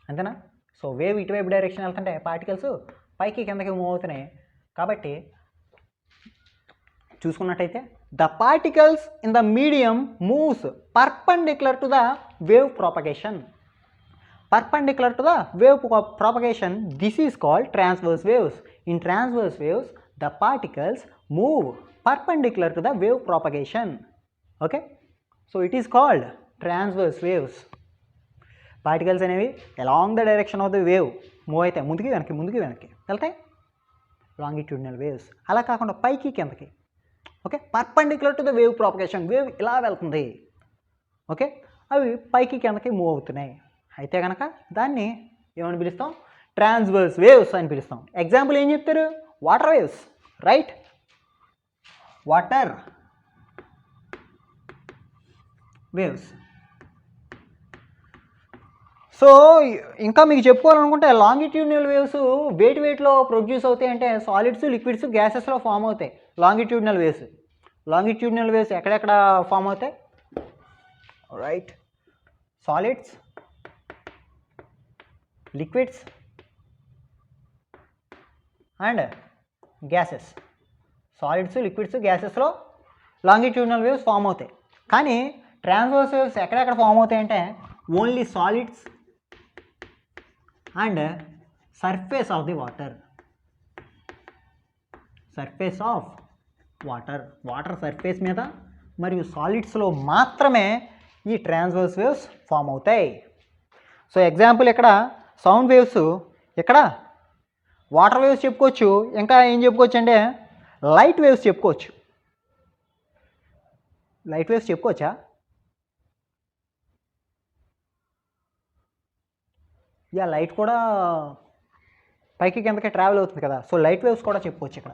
అంతేనా. సో వేవ్ ఇటువైపు డైరెక్షన్ వెళ్తుంటే పార్టికల్స్ పైకి కిందకి మూవ్ అవుతున్నాయి. కాబట్టి చూసుకున్నట్టయితే the particles in the medium moves perpendicular to the wave propagation. perpendicular to the wave propagation. This is called transverse waves. In transverse waves, the particles move perpendicular to the wave propagation. Okay, so it is called transverse waves. Particles అనేవి along the direction of the wave move అవుతాయి, ముందుకి వెనక్కి వెళ్తాయి, longitudinal waves. అలా కాకుండా పైకి కిందకి, okay, perpendicular to the wave propagation, wave ఇలా వెళ్తుంది, ఓకే, అవి పైకి కిందకి మూవ్ అవుతున్నాయి. అయితే కనుక దాన్ని ఏమని పిలుస్తాం? ట్రాన్స్వర్స్ వేవ్స్ అని పిలుస్తాం. ఎగ్జాంపుల్ ఏం చెప్తారు? Water waves, right? Water waves. So ఇంకా మీకు చెప్పుకోవాలనుకుంటే లాంగిట్యూడినల్ వేవ్స్ వెయిట్లో ప్రొడ్యూస్ అవుతాయి అంటే సాలిడ్స్, లిక్విడ్స్, గ్యాసెస్లో ఫామ్ అవుతాయి లాంగిట్యూడినల్ వేవ్స్. లాంగిట్యూడినల్ వేవ్స్ ఎక్కడెక్కడ ఫామ్ అవుతాయి? Right, solids, liquids and gases. Solids, liquids, గ్యాసెస్లో లాంగిట్యూడినల్ వేవ్స్ ఫామ్ అవుతాయి. కానీ ట్రాన్స్వర్స్ వేవ్స్ ఎక్కడెక్కడ ఫామ్ అవుతాయి అంటే only solids and surface of the water. Surface of water surface మీద మరియు సాలిడ్స్లో మాత్రమే ఈ ట్రాన్స్వర్స్ వేవ్స్ ఫామ్ అవుతాయి. సో ఎగ్జాంపుల్ ఇక్కడ సౌండ్ వేవ్స్, ఇక్కడ వాటర్ వేవ్స్ చెప్పుకోవచ్చు. ఇంకా ఏం చెప్పుకోవచ్చు అంటే లైట్ వేవ్స్ చెప్పుకోవచ్చు. లైట్ వేవ్స్ చెప్పుకోవచ్చా? యా, లైట్ కూడా పైకి కిందకి ట్రావెల్ అవుతుంది కదా, సో లైట్ వేవ్స్ కూడా చెప్పుకోవచ్చు ఇక్కడ.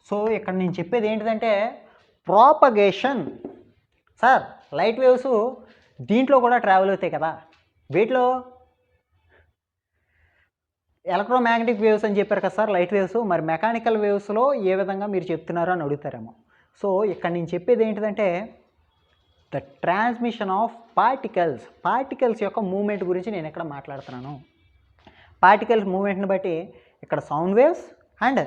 సో ఇక్కడ నేను చెప్పేది ఏంటిదంటే ప్రాపగేషన్. సార్ లైట్ వేవ్స్ దీంట్లో కూడా ట్రావెల్ అవుతాయి కదా, వీటిలో ఎలక్ట్రోమాగ్నెటిక్ వేవ్స్ అని చెప్పారు కదా సార్ లైట్ వేవ్స్, మరి మెకానికల్ వేవ్స్లో ఏ విధంగా మీరు చెప్తున్నారు అని అడుగుతారేమో. సో ఇక్కడ నేను చెప్పేది ఏంటిదంటే ద ట్రాన్స్మిషన్ ఆఫ్ పార్టికల్స్ యొక్క మూమెంట్ గురించి నేను ఇక్కడ మాట్లాడుతున్నాను. పార్టికల్స్ మూమెంట్ని బట్టి ఇక్కడ సౌండ్ వేవ్స్ అండ్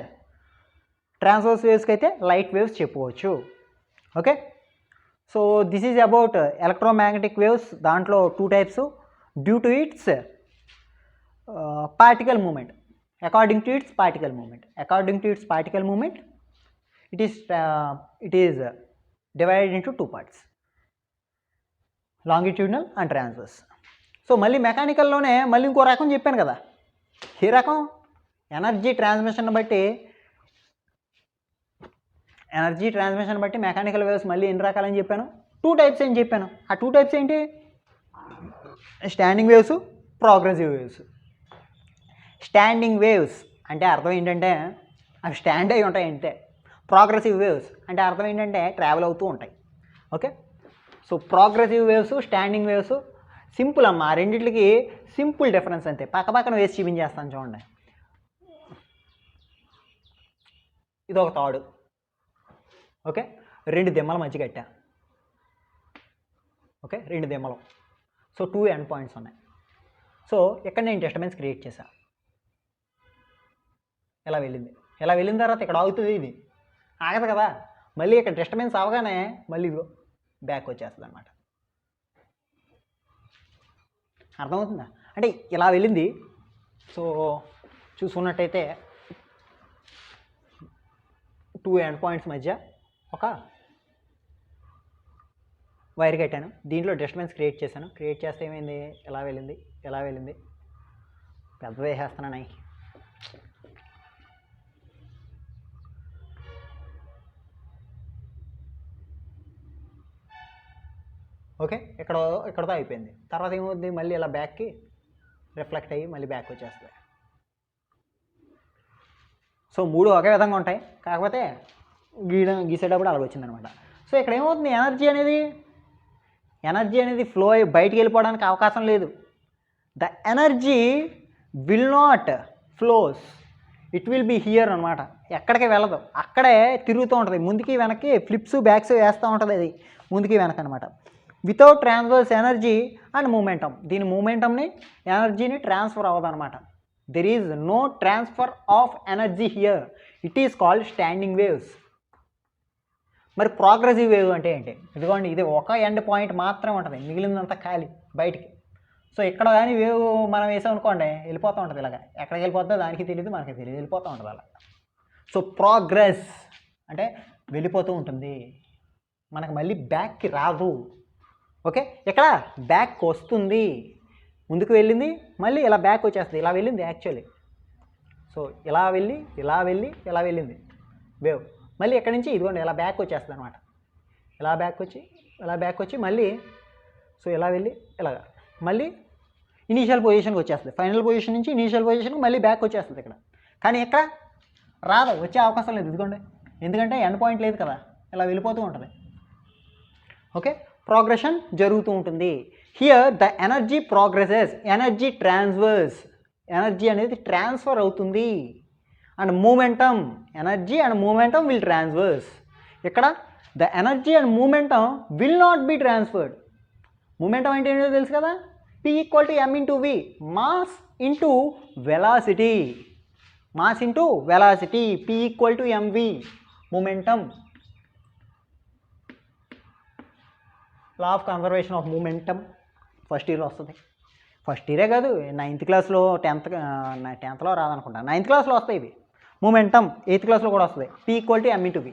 ట్రాన్స్వర్స్ వేవ్స్కి అయితే లైట్ వేవ్స్ చెప్పుకోవచ్చు. Okay, so this is about electromagnetic waves. దాంట్లో 2 types due to it's particle movement, according to its particle movement, it is divided into 2 parts, longitudinal and transverse. So మళ్ళీ మెకానికల్లోనే మళ్ళీ ఇంకో రకం చెప్పాను కదా, ఈ రకం ఎనర్జీ ట్రాన్స్మిషన్ బట్టి మెకానికల్ వేవ్స్ మళ్ళీ ఎన్ని రకాలని చెప్పాను? 2 టైప్స్ అని చెప్పాను. ఆ 2 టైప్స్ ఏంటి? Standing waves, progressive waves. Standing waves అంటే అర్థం ఏంటంటే అవి స్టాండ్ అయి ఉంటాయి అంతే. ప్రోగ్రెసివ్ వేవ్స్ అంటే అర్థం ఏంటంటే ట్రావెల్ అవుతూ ఉంటాయి. Okay, so progressive waves, standing waves simple అమ్మ. ఆ రెండింటికి సింపుల్ డిఫరెన్స్ అంతే. పక్కన వేసి చూపించేస్తాను చూడండి. ఇది ఒక తాడు, ఓకే, 2 దిమ్మల మధ్య కట్టా, ఓకే, 2 దిమ్మలు. సో 2 ఎండ్ పాయింట్స్ ఉన్నాయి. సో ఇక్కడ నేను డిస్టర్బెన్స్ క్రియేట్ చేశాను. ఎలా వెళ్ళిన తర్వాత ఇక్కడ ఆగుతుంది, ఇది ఆగదు కదా, మళ్ళీ ఇక్కడ డిస్టర్బెన్స్ అవగానే మళ్ళీ ఇదిగో బ్యాక్ వచ్చేస్తుంది అనమాట. అర్థమవుతుందా? అంటే ఇలా వెళ్ళింది. సో చూసుకున్నట్టయితే 2 ఎండ్ పాయింట్స్ మధ్య ఒక వైర్ కట్టాను, దీంట్లో డిస్టర్బెన్స్ క్రియేట్ చేశాను. క్రియేట్ చేస్తే ఏమైంది? ఎలా వెళ్ళింది పెద్ద వేసేస్తున్నాను. ఓకే, ఇక్కడతో అయిపోయింది. తర్వాత ఏమవుతుంది? మళ్ళీ ఇలా బ్యాక్కి రిఫ్లెక్ట్ అయ్యి మళ్ళీ బ్యాక్ వచ్చేస్తుంది. సో 3 ఒకే విధంగా ఉంటాయి, కాకపోతే గీసేటప్పుడు అలాగ వచ్చిందనమాట. సో ఇక్కడ ఏమవుతుంది? ఎనర్జీ అనేది ఫ్లో అయ్యి బయటికి వెళ్ళిపోవడానికి అవకాశం లేదు. The energy will not flows, it will be here అనమాట. ఎక్కడికి వెళ్ళదు, అక్కడే తిరుగుతూ ఉంటుంది, ముందుకి వెనక్కి ఫ్లిప్స్ బ్యాక్స్ వేస్తూ ఉంటుంది అది ముందుకి వెనక అనమాట. Without transverse energy and momentum, దీని మూమెంటమ్ని ఎనర్జీని ట్రాన్స్ఫర్ అవ్వదు అనమాట. There is no transfer of energy here, it is called standing waves. మరి ప్రోగ్రెసివ్ వేవ్ అంటే ఏంటి? ఇదిగోండి, ఇది ఒక ఎండ్ పాయింట్ మాత్రమే ఉంటుంది, మిగిలిందంతా ఖాళీ బయటికి. సో ఇక్కడ కానీ వేవ్ మనం వేసాం అనుకోండి, వెళ్ళిపోతూ ఉంటుంది ఇలాగ. ఎక్కడికి వెళ్ళిపోతుందో దానికి తెలియదు, మనకి తెలియదు, వెళ్ళిపోతూ ఉంటుంది అలా. సో ప్రోగ్రెస్ అంటే వెళ్ళిపోతూ ఉంటుంది, మనకు మళ్ళీ బ్యాక్కి రాదు. ఓకే, ఇక్కడ బ్యాక్ వస్తుంది, ముందుకు వెళ్ళింది మళ్ళీ ఇలా బ్యాక్ వచ్చేస్తుంది, ఇలా వెళ్ళింది యాక్చువల్లీ. సో ఇలా వెళ్ళి ఇలా వెళ్ళి ఇలా వెళ్ళింది వేవ్, మళ్ళీ ఎక్కడి నుంచి ఇదిగోండి ఇలా బ్యాక్ వచ్చేస్తుంది అనమాట. ఇలా బ్యాక్ వచ్చి మళ్ళీ సో ఇలా వెళ్ళి ఇలాగా మళ్ళీ ఇనీషియల్ పొజిషన్కి వచ్చేస్తుంది. ఫైనల్ పొజిషన్ నుంచి ఇనీషియల్ పొజిషన్కి మళ్ళీ బ్యాక్ వచ్చేస్తుంది ఇక్కడ. కానీ ఇక్కడ రాదు, వచ్చే అవకాశం లేదు ఇదిగోండి, ఎందుకంటే ఎండ్ పాయింట్ లేదు కదా, ఇలా వెళ్ళిపోతూ ఉంటుంది. ఓకే, ప్రోగ్రెషన్ జరుగుతూ ఉంటుంది. Here the energy progresses, energy transfers, energy అనేది ట్రాన్స్ఫర్ అవుతుంది. And momentum, energy and momentum will transfers. ఇక్కడ the energy and momentum will not be transferred. Momentum అంటే ఏంటో తెలుసు కదా, P = m × v, mass into velocity. Mass into velocity, P = mv, momentum. Law of conservation of momentum first ఇయర్లో వస్తుంది. First ఇయరే కాదు, 9th క్లాస్లో 10thలో రాదనుకుంటా, 9th క్లాస్లో వస్తాయి ఇవి. మూమెంటం 8th క్లాస్లో కూడా వస్తుంది, P = m × v.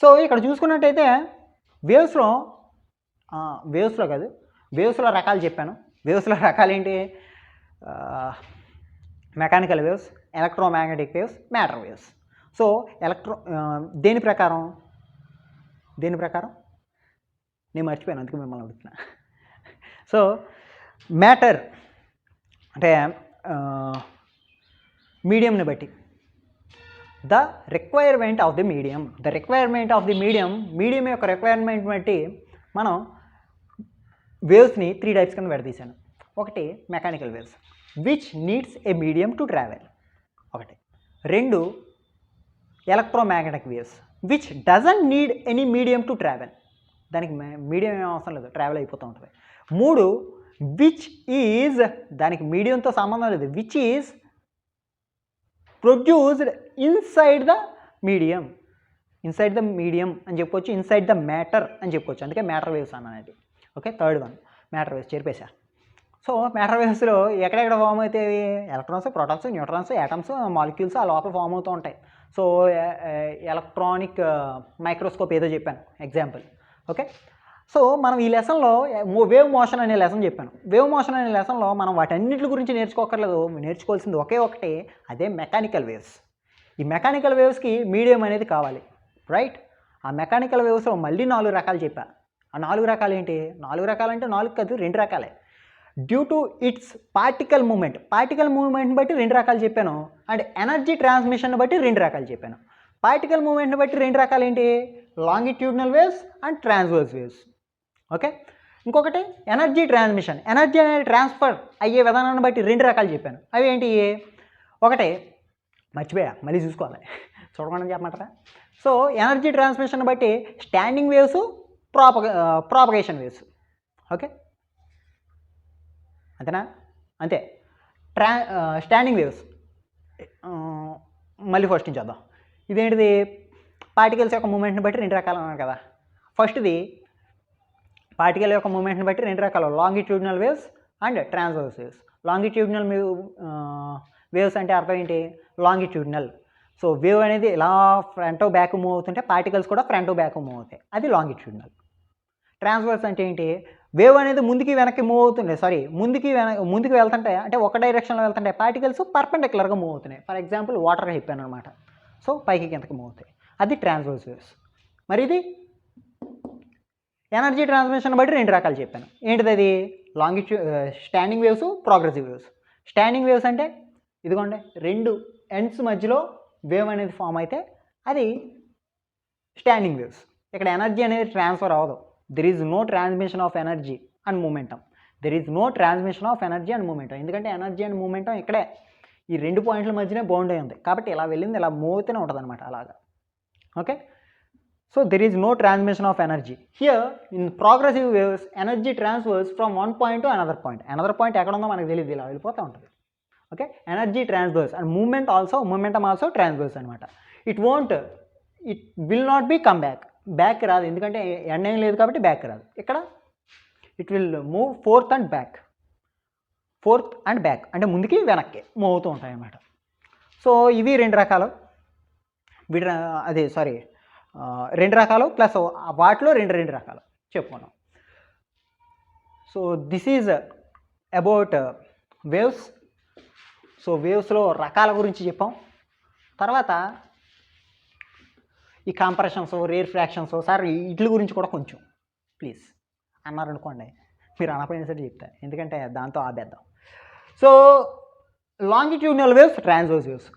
సో ఇక్కడ చూసుకున్నట్టయితే వేవ్స్లో కాదు, వేవ్స్లో రకాలు చెప్పాను. వేవ్స్లో రకాలు ఏంటి? Mechanical waves, electromagnetic waves, matter waves. So దేని ప్రకారం నేను మర్చిపోయాను, అందుకే మిమ్మల్ని అడుగుతున్నా. సో మ్యాటర్ అంటే మీడియంని బట్టి, the requirement of the medium, medium యొక్క రిక్వైర్మెంట్ బట్టి మనం వేవ్స్ని 3 టైప్స్ కింద విడదీశాను. ఒకటి mechanical waves which needs a medium to travel, ఒకటి. 2 electromagnetic waves which doesn't need any medium to travel, దానికి మీడియం ఏం అవసరం లేదు, ట్రావెల్ అయిపోతూ ఉంటుంది. 3 విచ్ ఈజ్, దానికి మీడియంతో సంబంధం లేదు, which is produced inside the medium అని చెప్పుకోవచ్చు, ఇన్సైడ్ ద మ్యాటర్ అని చెప్పుకోవచ్చు, అందుకే మ్యాటర్ వేవ్స్ అనేది. Okay, third one matter waves చేర్పేశా. సో మ్యాటర్ వేవ్స్లో ఎక్కడెక్కడ ఫామ్ అవుతాయి? Electrons, protons, neutrons, atoms, molecules ఆ లోపల ఫామ్ అవుతూ ఉంటాయి. సో ఎలక్ట్రానిక్ మైక్రోస్కోప్ ఏదో చెప్పాను ఎగ్జాంపుల్. ఓకే, సో మనం ఈ లెసన్లో వేవ్ మోషన్ అనే లెసన్ చెప్పాను. వేవ్ మోషన్ అనే లెసన్లో మనం వాటన్నిటి గురించి నేర్చుకోకర్లేదు, నేర్చుకోవాల్సింది ఒకే ఒకటి, అదే మెకానికల్ వేవ్స్. ఈ మెకానికల్ వేవ్స్కి మీడియం అనేది కావాలి, రైట్? ఆ మెకానికల్ వేవ్స్లో మళ్ళీ 4 రకాలు చెప్పా. ఆ 4 రకాలు ఏంటి? 4 రకాలు అంటే 4 కాదు, 2 రకాలే. డ్యూ టు ఇట్స్ పార్టికల్ మూమెంట్ని బట్టి 2 రకాలు చెప్పాను, అండ్ ఎనర్జీ ట్రాన్స్మిషన్ బట్టి 2 రకాలు చెప్పాను. పార్టికల్ మూమెంట్ని బట్టి 2 రకాలు ఏంటి? Longitudinal waves and transverse waves. Okay, ఇంకొకటి ఎనర్జీ ట్రాన్స్మిషన్, ఎనర్జీ అనేది ట్రాన్స్ఫర్ అయ్యే విధానాన్ని బట్టి 2 రకాలు చెప్పాను. అవి ఏంటి? ఒకటి మర్చిపోయా, మళ్ళీ చూసుకోవాలి, చూడకుండా చెప్పమంటారా? సో ఎనర్జీ ట్రాన్స్మిషన్ బట్టి standing waves, propagation waves. Okay, అంతేనా? అంతే. స్టాండింగ్ వేవ్స్ మళ్ళీ ఫస్ట్ నుంచి వద్దాం. ఇదేంటిది? పార్టికల్స్ యొక్క మూమెంట్ని బట్టి 2 రకాలు అన్నారు కదా. ఫస్ట్ది పార్టికల్ యొక్క మూమెంట్ని బట్టి 2 రకాలు, longitudinal waves and transverse waves. Longitudinal waves అంటే అర్థం ఏంటి? లాంగిట్యూడినల్. సో వేవ్ అనేది ఇలా ఫ్రంట్ బ్యాక్ మూవ్ అవుతుంటే పార్టికల్స్ కూడా ఫ్రంట్ బ్యాక్ మూవ్ అవుతాయి, అది లాంగిట్యూడినల్. ట్రాన్స్వర్స్ అంటే ఏంటి? వేవ్ అనేది ముందుకి వెనక్కి మూవ్ అవుతుండే, ముందుకు వెళ్తుంటే అంటే ఒక డైరెక్షన్లో వెళ్తుంటే పార్టికల్స్ పర్పెండిక్యులర్గా మూవ్ అవుతున్నాయి. ఫర్ ఎగ్జాంపుల్ వాటర్ చెప్పాను అనమాట. సో పైకి కిందకి మూవ్ అవుతాయి, అది ట్రాన్స్వర్స్ వేవ్స్. మరి ఇది ఎనర్జీ ట్రాన్స్మిషన్ బట్టి 2 రకాలు చెప్పాను. ఏంటిది అది? Standing waves, progressive waves. Standing waves అంటే ఇదిగోండి, 2 ఎండ్స్ మధ్యలో వేవ్ అనేది ఫామ్ అయితే అది స్టాండింగ్ వేవ్స్. ఇక్కడ ఎనర్జీ అనేది ట్రాన్స్ఫర్ అవ్వదు. There is no transmission of energy and momentum. ఎందుకంటే ఎనర్జీ అండ్ మూమెంటం ఇక్కడే ఈ 2 పాయింట్ల మధ్యనే బౌండ్ అయి ఉంది, కాబట్టి ఇలా వెళ్ళింది ఇలా మూవ్ అవుతూనే ఉంటుంది అనమాట అలాగా. Okay, so there is no transmission of energy. Here in progressive waves energy transfers from one point to another point ఎక్కడ ఉందో మనకు తెలియదు, ఇలా వెళ్ళిపోతూ ఉంటుంది. Okay, energy transfers and momentum also transfers అనమాట. It will not be come back. Back రాదు, ఎందుకంటే ఎండ్ ఏం లేదు కాబట్టి బ్యాక్ రాదు. ఇక్కడ it will move forth and back అంటే ముందుకి వెనక్కి మూవ్ అవుతూ ఉంటాయి అన్నమాట. సో ఇవి రెండు రకాలు, రెండు రకాలు ప్లస్ వాటిలో రెండు రకాలు చెప్పుకున్నాం. So this is about waves. So వేవ్స్లో రకాల గురించి చెప్పాం. తర్వాత ఈ కంప్రెషన్స్, రేర్ ఫ్రాక్షన్స్, సార్ వీటి గురించి కూడా కొంచెం ప్లీజ్ అన్నారనుకోండి, మీరు అనపోయిన సరే చెప్తారు, ఎందుకంటే దాంతో ఆపేద్దాం. So longitudinal waves, transverse waves,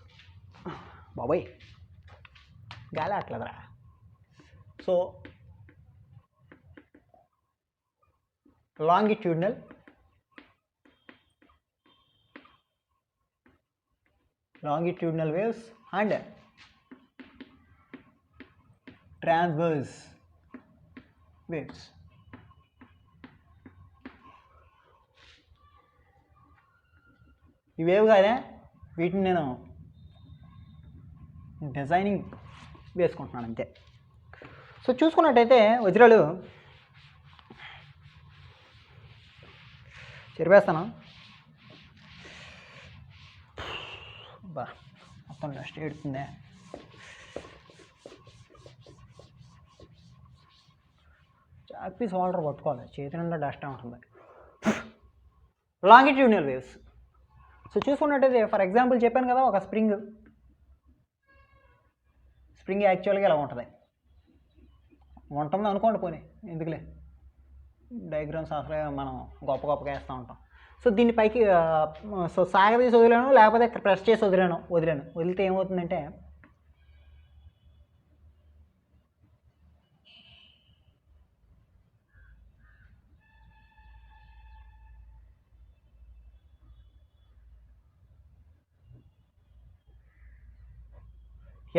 బాబాయ్ గాలి అట్లేదరా. So longitudinal waves and transverse waves. ఇవేవి కాదే, వీటిని నేను డిజైనింగ్ వేసుకుంటున్నాను అంతే. సో చూసుకున్నట్టయితే వజ్రాలు చెరిపేస్తాను. బా మొత్తం డస్ట్ ఎడుతుందే. చాక్ పీస్ వాటర్ పట్టుకోవాలి, చేతి నిండా డస్ట్ ఉంటుంది. Longitudinal waves. సో చూసుకున్నట్టయితే ఫర్ ఎగ్జాంపుల్ చెప్పాను కదా, ఒక స్ప్రింగ్ యాక్చువల్గా ఇలా ఉంటుంది అనుకోండి, పోనీ ఎందుకులే డయాగ్రామ్స్ అసలే మనం గొప్పగా వేస్తూ ఉంటాం. సో దీన్ని పైకి సో సాగదీసి వదిలాను, లేకపోతే ప్రెస్ చేసి వదిలితే ఏమవుతుందంటే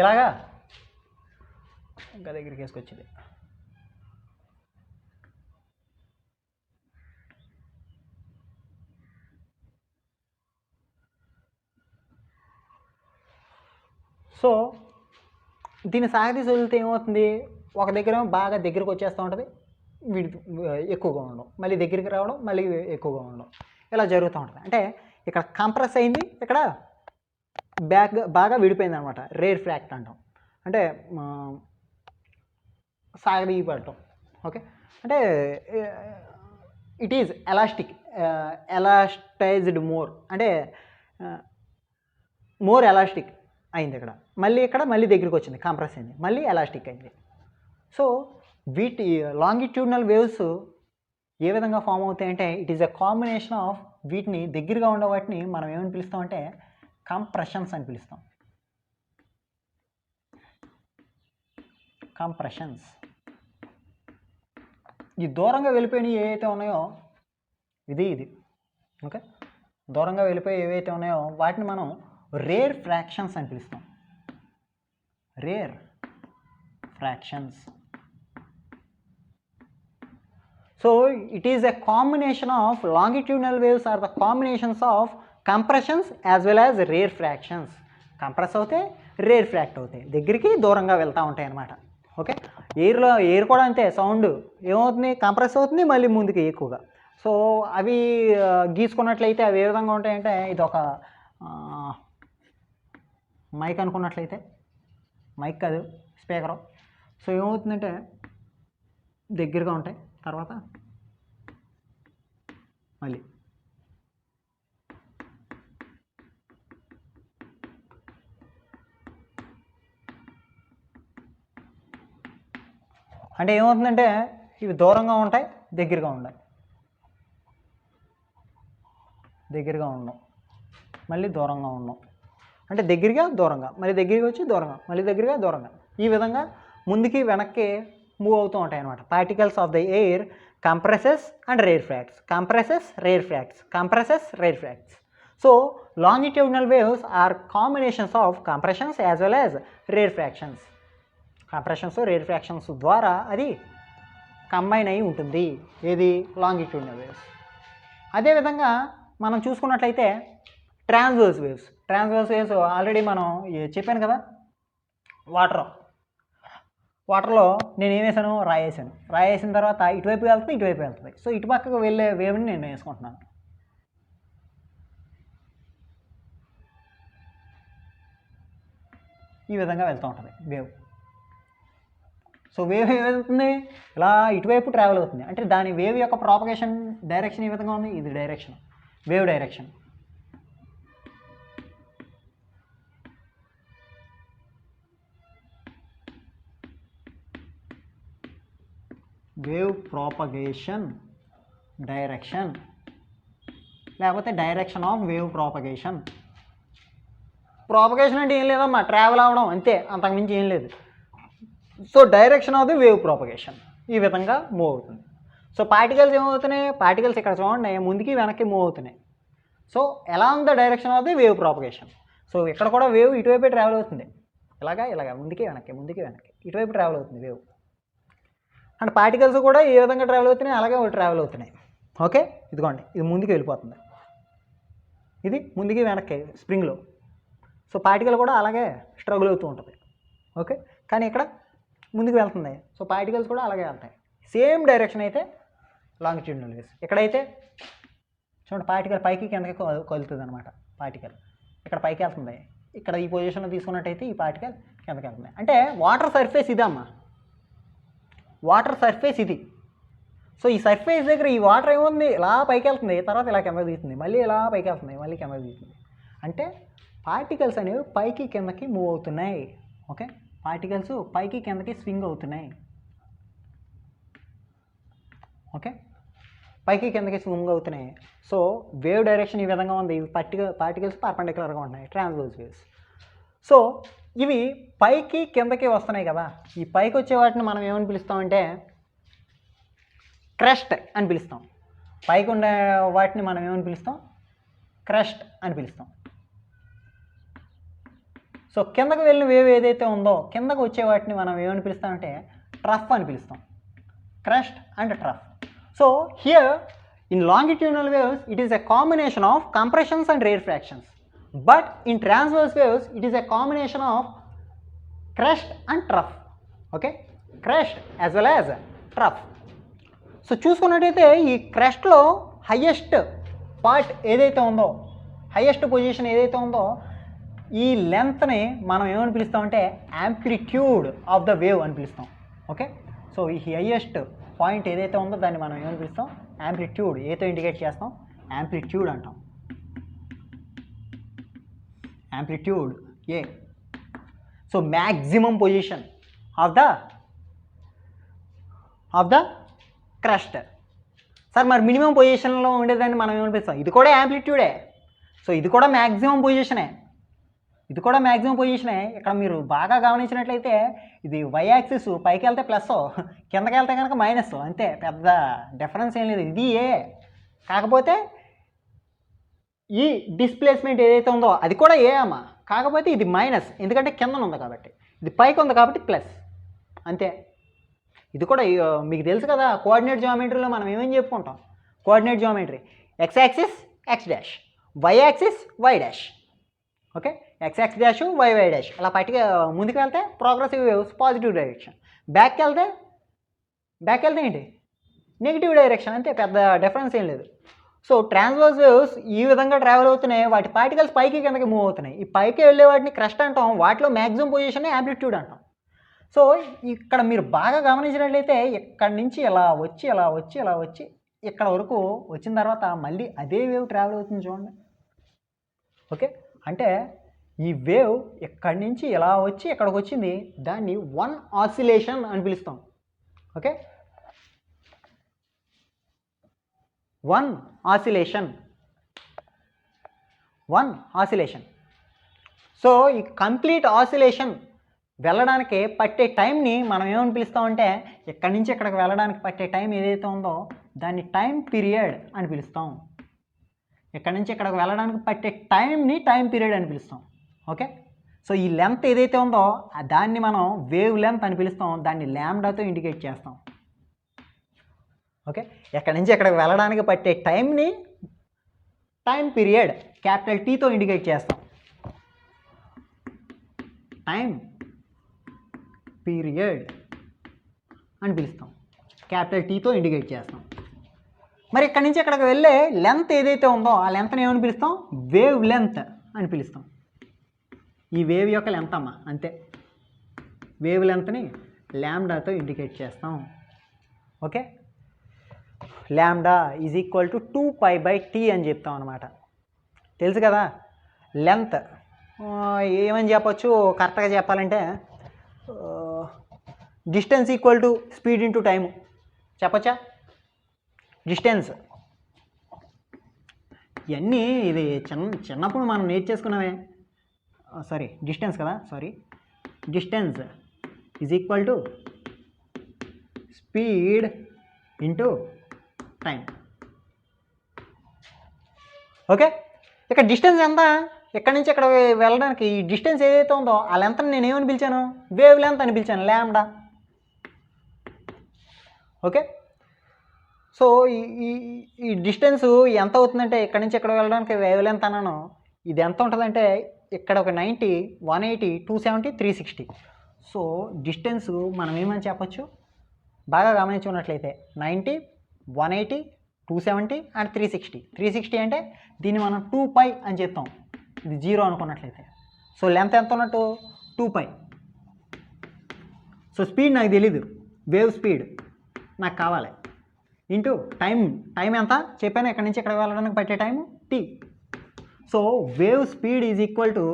ఇలాగా ఇంకా దగ్గరికి వేసుకొచ్చింది. సో దీన్ని సాగదీసి వదిలితే ఏమవుతుంది, ఒక దగ్గర బాగా దగ్గరకు వచ్చేస్తూ ఉంటుంది, ఎక్కువగా ఉండడం, మళ్ళీ దగ్గరికి రావడం, మళ్ళీ ఎక్కువగా ఉండడం, ఇలా జరుగుతూ ఉంటుంది. అంటే ఇక్కడ కంప్రెస్ అయింది, ఇక్కడ బాగా విడిపోయింది అనమాట. రేర్ ఫ్రాక్ట్ అంటాం, అంటే సాగదీయబడటం. ఓకే, అంటే ఇట్ ఈజ్ ఎలాస్టైజ్డ్ మోర్, అంటే మోర్ ఎలాస్టిక్ అయింది ఇక్కడ, మళ్ళీ దగ్గరికి వచ్చింది, కంప్రెస్ అయింది, మళ్ళీ ఎలాస్టిక్ అయింది. సో వీటి లాంగిట్యూడినల్ వేవ్స్ ఏ విధంగా ఫామ్ అవుతాయంటే, it is a combination of వీటిని దగ్గరగా ఉండే వాటిని మనం ఏమని పిలుస్తామంటే కంప్రెషన్స్ అని పిలుస్తాం. కంప్రెషన్స్. ఈ దూరంగా వెళ్ళిపోయినవి ఏవైతే ఉన్నాయో ఇది ఓకే, దూరంగా వెళ్ళిపోయి ఏవైతే ఉన్నాయో వాటిని మనం రేర్ ఫ్రాక్షన్స్ అని పిలుస్తాం. Rarefactions. So it is a combination of longitudinal waves or the combinations of compressions as well as rarefactions. Compress అవుతాయి, రేర్ ఫ్రాక్ట్ అవుతాయి, దగ్గరికి దూరంగా వెళ్తూ ఉంటాయి అన్నమాట. ఓకే, ఎయిర్ కూడా అంతే, సౌండ్ ఏమవుతుంది, కంప్రెస్ అవుతుంది, మళ్ళీ ముందుకి ఎక్కువగా. సో అవి గీసుకున్నట్లయితే అవి ఏ విధంగా ఉంటాయంటే, ఇది ఒక మైక్ అనుకున్నట్లయితే, మైక్ కాదు స్పీకరు. సో ఏమవుతుందంటే దగ్గరగా ఉంటాయి, తర్వాత మళ్ళీ అంటే ఏమవుతుందంటే ఇవి దూరంగా ఉంటాయి, దగ్గరగా ఉండవు, మళ్ళీ దూరంగా ఉన్నాం, అంటే దగ్గరగా దూరంగా, మళ్ళీ దగ్గరికి వచ్చి దూరంగా, మళ్ళీ దగ్గరగా దూరంగా, ఈ విధంగా ముందుకి వెనక్కి మూవ్ అవుతూ ఉంటాయి అన్నమాట. Particles of the air compresses and rarefacts, compresses rarefacts. So longitudinal waves are combinations of compressions as well as rarefactions. Compressions, rarefactions ద్వారా అది కంబైన్ అయి ఉంటుంది, ఏది లాంగిట్యూడినల్ వేవ్స్. అదేవిధంగా మనం చూసుకున్నట్లయితే ట్రాన్స్వర్స్ వేవ్స్ ఆల్రెడీ మనం చెప్పాను కదా, వాటర్లో నేను ఏం వేసాను, రాయేసాను. రాయేసిన తర్వాత ఇటువైపు వెళ్తుంది, ఇటువైపు వెళ్తుంది. సో ఇటు పక్కకు వెళ్ళే వేవ్ని నేను వేసుకుంటున్నాను. ఈ విధంగా వెళ్తూ ఉంటుంది వేవ్. సో వేవ్ ఏమవుతుంది, ఇలా ఇటువైపు ట్రావెల్ అవుతుంది. అంటే దాని వేవ్ యొక్క ప్రాపగేషన్ డైరెక్షన్ ఏ విధంగా ఉంది, ఇది direction, wave direction. Wave propagation direction, లేకపోతే direction of wave propagation. Propagation అంటే ఏం లేదమ్మా, ట్రావెల్ అవ్వడం అంతే, అంతకుమించి ఏం లేదు. So direction of the wave propagation ఈ విధంగా మూవ్ అవుతుంది. సో పార్టికల్స్ ఏమవుతున్నాయి, పార్టికల్స్ ఇక్కడ చూడండి ముందుకి వెనక్కి మూవ్ అవుతున్నాయి. So along the direction of the wave propagation. So ఇక్కడ కూడా వేవ్ ఇటువైపే ట్రావెల్ అవుతుంది, ఇలాగా ముందుకి వెనక్కి ఇటువైపు ట్రావెల్ అవుతుంది వేవ్. అండ్ పార్టికల్స్ కూడా ఏ విధంగా ట్రావెల్ అవుతున్నాయి, అలాగే ట్రావెల్ అవుతున్నాయి. ఓకే, ఇదిగోండి ఇది ముందుకు వెళ్ళిపోతుంది, ఇది ముందుకి వెనక్కి స్ప్రింగ్లో. సో పార్టికల్ కూడా అలాగే స్ట్రగుల్ అవుతూ ఉంటుంది. ఓకే, కానీ ఇక్కడ ముందుకు వెళ్తుంది. సో పార్టికల్స్ కూడా అలాగే వెళ్తాయి, సేమ్ డైరెక్షన్ అయితే లాంగిట్యూడినల్ వేవ్స్. ఇక్కడైతే చూడండి పార్టికల్ పైకి కిందకి కదులుతుంది అనమాట. పార్టికల్ ఇక్కడ పైకి వెళ్తుంది, ఇక్కడ ఈ పొజిషన్లో తీసుకున్నట్టయితే ఈ పార్టికల్ కిందకి వెళ్తుంది. అంటే వాటర్ సర్ఫేస్ ఇదమ్మా, వాటర్ సర్ఫేస్ ఇది. సో ఈ సర్ఫేస్ దగ్గర ఈ వాటర్ ఏముంది, ఇలా పైకి వెళ్తుంది, తర్వాత ఇలా కిందకి దిగుతుంది, మళ్ళీ ఇలా పైకి వెళ్తుంది, మళ్ళీ కిందకి దిగుతుంది. అంటే పార్టికల్స్ అనేవి పైకి కిందకి మూవ్ అవుతున్నాయి. ఓకే, పార్టికల్స్ పైకి కిందకి స్వింగ్ అవుతున్నాయి. ఓకే, పైకి కిందకి స్వింగ్ అవుతున్నాయి. సో వేవ్ డైరెక్షన్ ఈ విధంగా ఉంది. ఇవి పార్టికల్స్ పర్పెండిక్యులర్గా ఉన్నాయి, ట్రాన్స్వర్స్ వేవ్స్. సో ఇవి పైకి కిందకి వస్తున్నాయి కదా, ఈ పైకి వచ్చే వాటిని మనం ఏమని పిలుస్తామంటే క్రస్ట్ అని పిలుస్తాం. పైకి ఉండే వాటిని మనం ఏమని పిలుస్తాం, క్రస్ట్ అని పిలుస్తాం. సో కిందకు వెళ్ళిన వేవ్ ఏదైతే ఉందో, కిందకు వచ్చే వాటిని మనం ఏమని పిలుస్తామంటే ట్రఫ్ అని పిలుస్తాం, crest and trough. So here in longitudinal waves it is a combination of compressions and rarefactions. But in transverse waves, it is a combination of crest and trough. Okay, crest as well as trough. So చూసుకున్నట్టయితే ఈ క్రెస్ట్లో highest part ఏదైతే ఉందో, highest position ఏదైతే ఉందో, ఈ లెంత్ని మనం ఏమని పిలుస్తామంటే amplitude of the wave అని పిలుస్తాం. ఓకే, సో ఈ హయ్యెస్ట్ పాయింట్ ఏదైతే ఉందో దాన్ని మనం ఏమని పిలుస్తాం, యాంప్లిట్యూడ్. ఏతో ఇండికేట్ చేస్తాం, యాంప్లిట్యూడ్ అంటాం. amplitude A. So maximum position of the crest. Sir మరి మినిమం పొజిషన్లో ఉండేదాన్ని మనం ఏమనిపిస్తాం, ఇది కూడా యాంప్లిట్యూడే. సో ఇది కూడా మ్యాక్సిమం పొజిషనే, ఇక్కడ మీరు బాగా గమనించినట్లయితే ఇది y యాక్సిస్ పైకి వెళ్తే ప్లస్, కిందకి వెళ్తే కనుక మైనస్, అంతే, పెద్ద డిఫరెన్స్ ఏం లేదు. ఇది ఏ, కాకపోతే ఈ డిస్ప్లేస్మెంట్ ఏదైతే ఉందో అది కూడా ఏ అమ్మా, కాకపోతే ఇది మైనస్, ఎందుకంటే కిందన ఉంది కాబట్టి, ఇది పైకి ఉంది కాబట్టి ప్లస్, అంతే. ఇది కూడా మీకు తెలుసు కదా, కోఆర్డినేట్ జియోమెట్రీలో మనం ఏమేమి చెప్పుకుంటాం, coordinate geometry X axis X dash, Y axis Y dash. Okay, X X dash Y Y dash. అలా పట్టిగా ముందుకు వెళ్తే ప్రోగ్రెసివ్ వేవ్స్ పాజిటివ్ డైరెక్షన్, బ్యాక్కి వెళ్తే ఏంటి నెగిటివ్ డైరెక్షన్, అంతే, పెద్ద డిఫరెన్స్ ఏం లేదు. సో ట్రాన్స్వర్స్ వేవ్స్ ఈ విధంగా ట్రావెల్ అవుతున్నాయి, వాటి పార్టికల్స్ పైకి కిందకి మూవ్ అవుతున్నాయి. ఈ పైకి వెళ్ళే వాటిని క్రస్ట్ అంటాం, వాటిలో మ్యాక్సిమం పొజిషన్ యాంప్లిట్యూడ్ అంటాం. సో ఇక్కడ మీరు బాగా గమనించినట్లయితే ఇక్కడి నుంచి ఇలా వచ్చి ఇక్కడ వరకు వచ్చిన తర్వాత మళ్ళీ అదే వేవ్ ట్రావెల్ అవుతుంది చూడండి. ఓకే, అంటే ఈ వేవ్ ఇక్కడి నుంచి ఇలా వచ్చి ఇక్కడికి వచ్చింది, దాన్ని వన్ ఆసిలేషన్ అని పిలుస్తాం. Okay, one oscillation. సో ఈ కంప్లీట్ ఆసిలేషన్ వెళ్ళడానికి పట్టే టైంని మనం ఏమని పిలుస్తామంటే, ఇక్కడి నుంచి ఇక్కడికి వెళ్ళడానికి పట్టే టైం ఏదైతే ఉందో దాన్ని టైం పీరియడ్ అని పిలుస్తాం. ఇక్కడి నుంచి ఇక్కడికి వెళ్ళడానికి పట్టే టైంని టైం పీరియడ్ అని పిలుస్తాం. ఓకే, సో ఈ లెంత్ ఏదైతే ఉందో దాన్ని మనం వేవ్ లెంత్ అని పిలుస్తాం, దాన్ని ల్యాండాతో ఇండికేట్ చేస్తాం. ఓకే, ఎక్కడి నుంచి ఎక్కడికి వెళ్ళడానికి పట్టే టైంని టైం పీరియడ్ క్యాపిటల్ టీతో ఇండికేట్ చేస్తాం. టైం పీరియడ్ అని పిలుస్తాం, క్యాపిటల్ టీతో ఇండికేట్ చేస్తాం. మరి ఇక్కడి నుంచి ఇక్కడికి వెళ్ళే లెంత్ ఏదైతే ఉందో ఆ లెంత్ని ఏమని పిలుస్తాం, వేవ్ లెంత్ అని పిలుస్తాం. ఈ వేవ్ యొక్క లెంత్ అమ్మ, అంతే. వేవ్ లెంత్ని ల్యాండాతో ఇండికేట్ చేస్తాం. ఓకే, ల్యాండా ఈజ్ ఈక్వల్ టు 2π/t అని చెప్తాం అనమాట. తెలుసు కదా లెంత్. ఏమని చెప్పచ్చు కరెక్ట్గా చెప్పాలంటే, distance equal to speed into time చెప్పచ్చా. డిస్టెన్స్ ఇవన్నీ ఇది చిన్నప్పుడు మనం నేర్చేసుకున్నామే. సారీ డిస్టెన్స్ కదా, sorry. Distance is equal to speed into time. Okay, ఇక్కడ డిస్టెన్స్ ఎంత, ఎక్కడి నుంచి ఇక్కడ వెళ్ళడానికి ఈ డిస్టెన్స్ ఏదైతే ఉందో ఆ లెంత్ని నేను ఏమని పిలిచాను, వేవ్ లెంత్ అని పిలిచాను, ల్యాండా. ఓకే, సో ఈ డిస్టెన్స్ ఎంత అవుతుందంటే ఇక్కడి నుంచి ఇక్కడ వెళ్ళడానికి వేవ్ లెంత్ అన్నాను. ఇది ఎంత ఉంటుందంటే ఇక్కడ ఒక 90, 180, 270, 360. సో డిస్టెన్స్ మనం ఏమని చెప్పచ్చు, బాగా గమనించి ఉన్నట్లయితే 90, 180, 270 అండ్ 360. 360 అంటే దీన్ని మనం 2π అని చెప్తాం, ఇది 0 అనుకున్నట్లయితే. సో లెంత్ ఎంత ఉన్నట్టు 2π. సో స్పీడ్ నాకు తెలీదు, వేవ్ స్పీడ్ నాకు కావాలి, ఇంటూ టైం ఎంత చెప్పాను, ఎక్కడి నుంచి ఎక్కడికి వెళ్ళడానికి పట్టే time t. So wave speed is equal to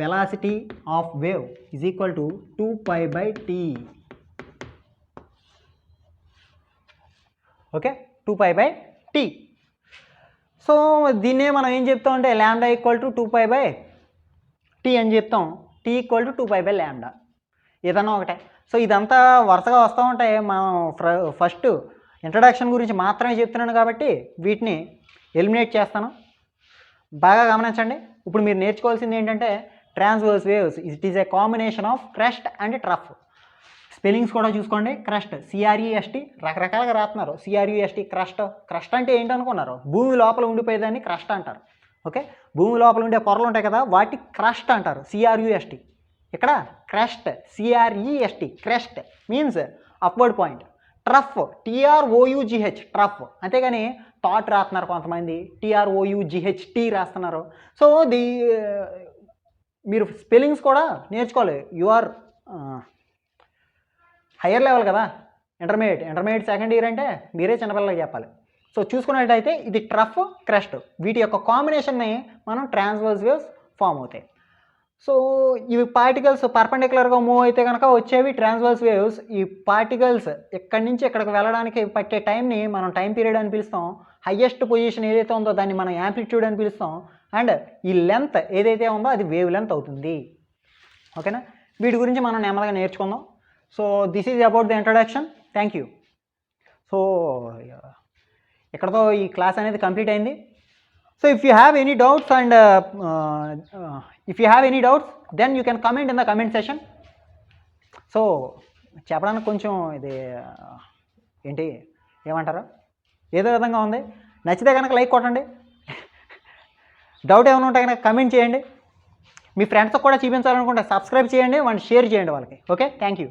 velocity of wave is equal to 2π/t. Okay, 2π/t. So దీన్నే మనం ఏం చెప్తాం అంటే ల్యాండా ఈక్వల్ టు 2π/t అని చెప్తాం. t ఈక్వల్ టు 2π/λ ఏదన్నా ఒకటే. సో ఇదంతా వరుసగా వస్తూ ఉంటాయి. మనం ఫస్ట్ ఇంట్రడక్షన్ గురించి మాత్రమే చెప్తున్నాను కాబట్టి వీటిని ఎలిమినేట్ చేస్తాను. బాగా గమనించండి. ఇప్పుడు మీరు నేర్చుకోవాల్సింది ఏంటంటే transverse waves it is A combination of crust and trough. Spellings కూడా చూసుకోండి. క్రస్ట్ CREST రకరకాలుగా రాస్తున్నారు. CRUST క్రస్ట్ అంటే ఏంటనుకున్నారు, భూమి లోపల ఉండిపోయేదాన్ని క్రస్ట్ అంటారు. ఓకే, భూమి లోపల ఉండే పొరలు ఉంటాయి కదా వాటి క్రస్ట్ అంటారు, CRUST. ఇక్కడ crust CREST crust means upward point. Trough TROUGH trough, అంతేగాని థాట్ రాస్తున్నారు కొంతమంది, TROUGHT రాస్తున్నారు. సో మీరు స్పెల్లింగ్స్ కూడా నేర్చుకోవాలి. యు ఆర్ హయ్యర్ లెవెల్ కదా, ఇంటర్మీడియట్ సెకండ్ ఇయర్ అంటే మీరే చిన్నపిల్లలకి చెప్పాలి. సో చూసుకున్నట్టయితే ఇది ట్రఫ్ క్రస్ట్, వీటి యొక్క కాంబినేషన్ని మనం ట్రాన్స్వర్స్ వేవ్స్ ఫామ్ అవుతాయి. సో ఇవి పార్టికల్స్ పర్పెండిక్యులర్గా మూవ్ అయితే కనుక వచ్చేవి ట్రాన్స్వర్స్ వేవ్స్. ఈ పార్టికల్స్ ఇక్కడి నుంచి ఇక్కడికి వెళ్ళడానికి పట్టే టైంని మనం టైం పీరియడ్ అని పిలుస్తాం. హయ్యెస్ట్ పొజిషన్ ఏదైతే ఉందో దాన్ని మనం యాంప్లిట్యూడ్ అని పిలుస్తాం. అండ్ ఈ లెంత్ ఏదైతే ఉందో అది వేవ్ లెంత్ అవుతుంది. ఓకేనా, వీటి గురించి మనం నెమ్మదిగా నేర్చుకుందాం. So this is about the introduction. Thank you. So ఇక్కడతో ఈ క్లాస్ అనేది కంప్లీట్ అయింది. So if you have any doubts and then you can comment in the comment section. So చెప్పడానికి కొంచెం ఇది ఏంటి ఏమంటారు ఏదో విధంగా ఉంది. నచ్చితే కనుక లైక్ కొట్టండి. డౌట్ ఏమైనా ఉంటే కనుక కమెంట్ చేయండి. మీ ఫ్రెండ్స్కి కూడా చూపించాలనుకుంటే సబ్స్క్రైబ్ చేయండి, షేర్ చేయండి వాళ్ళకి. Okay, thank you.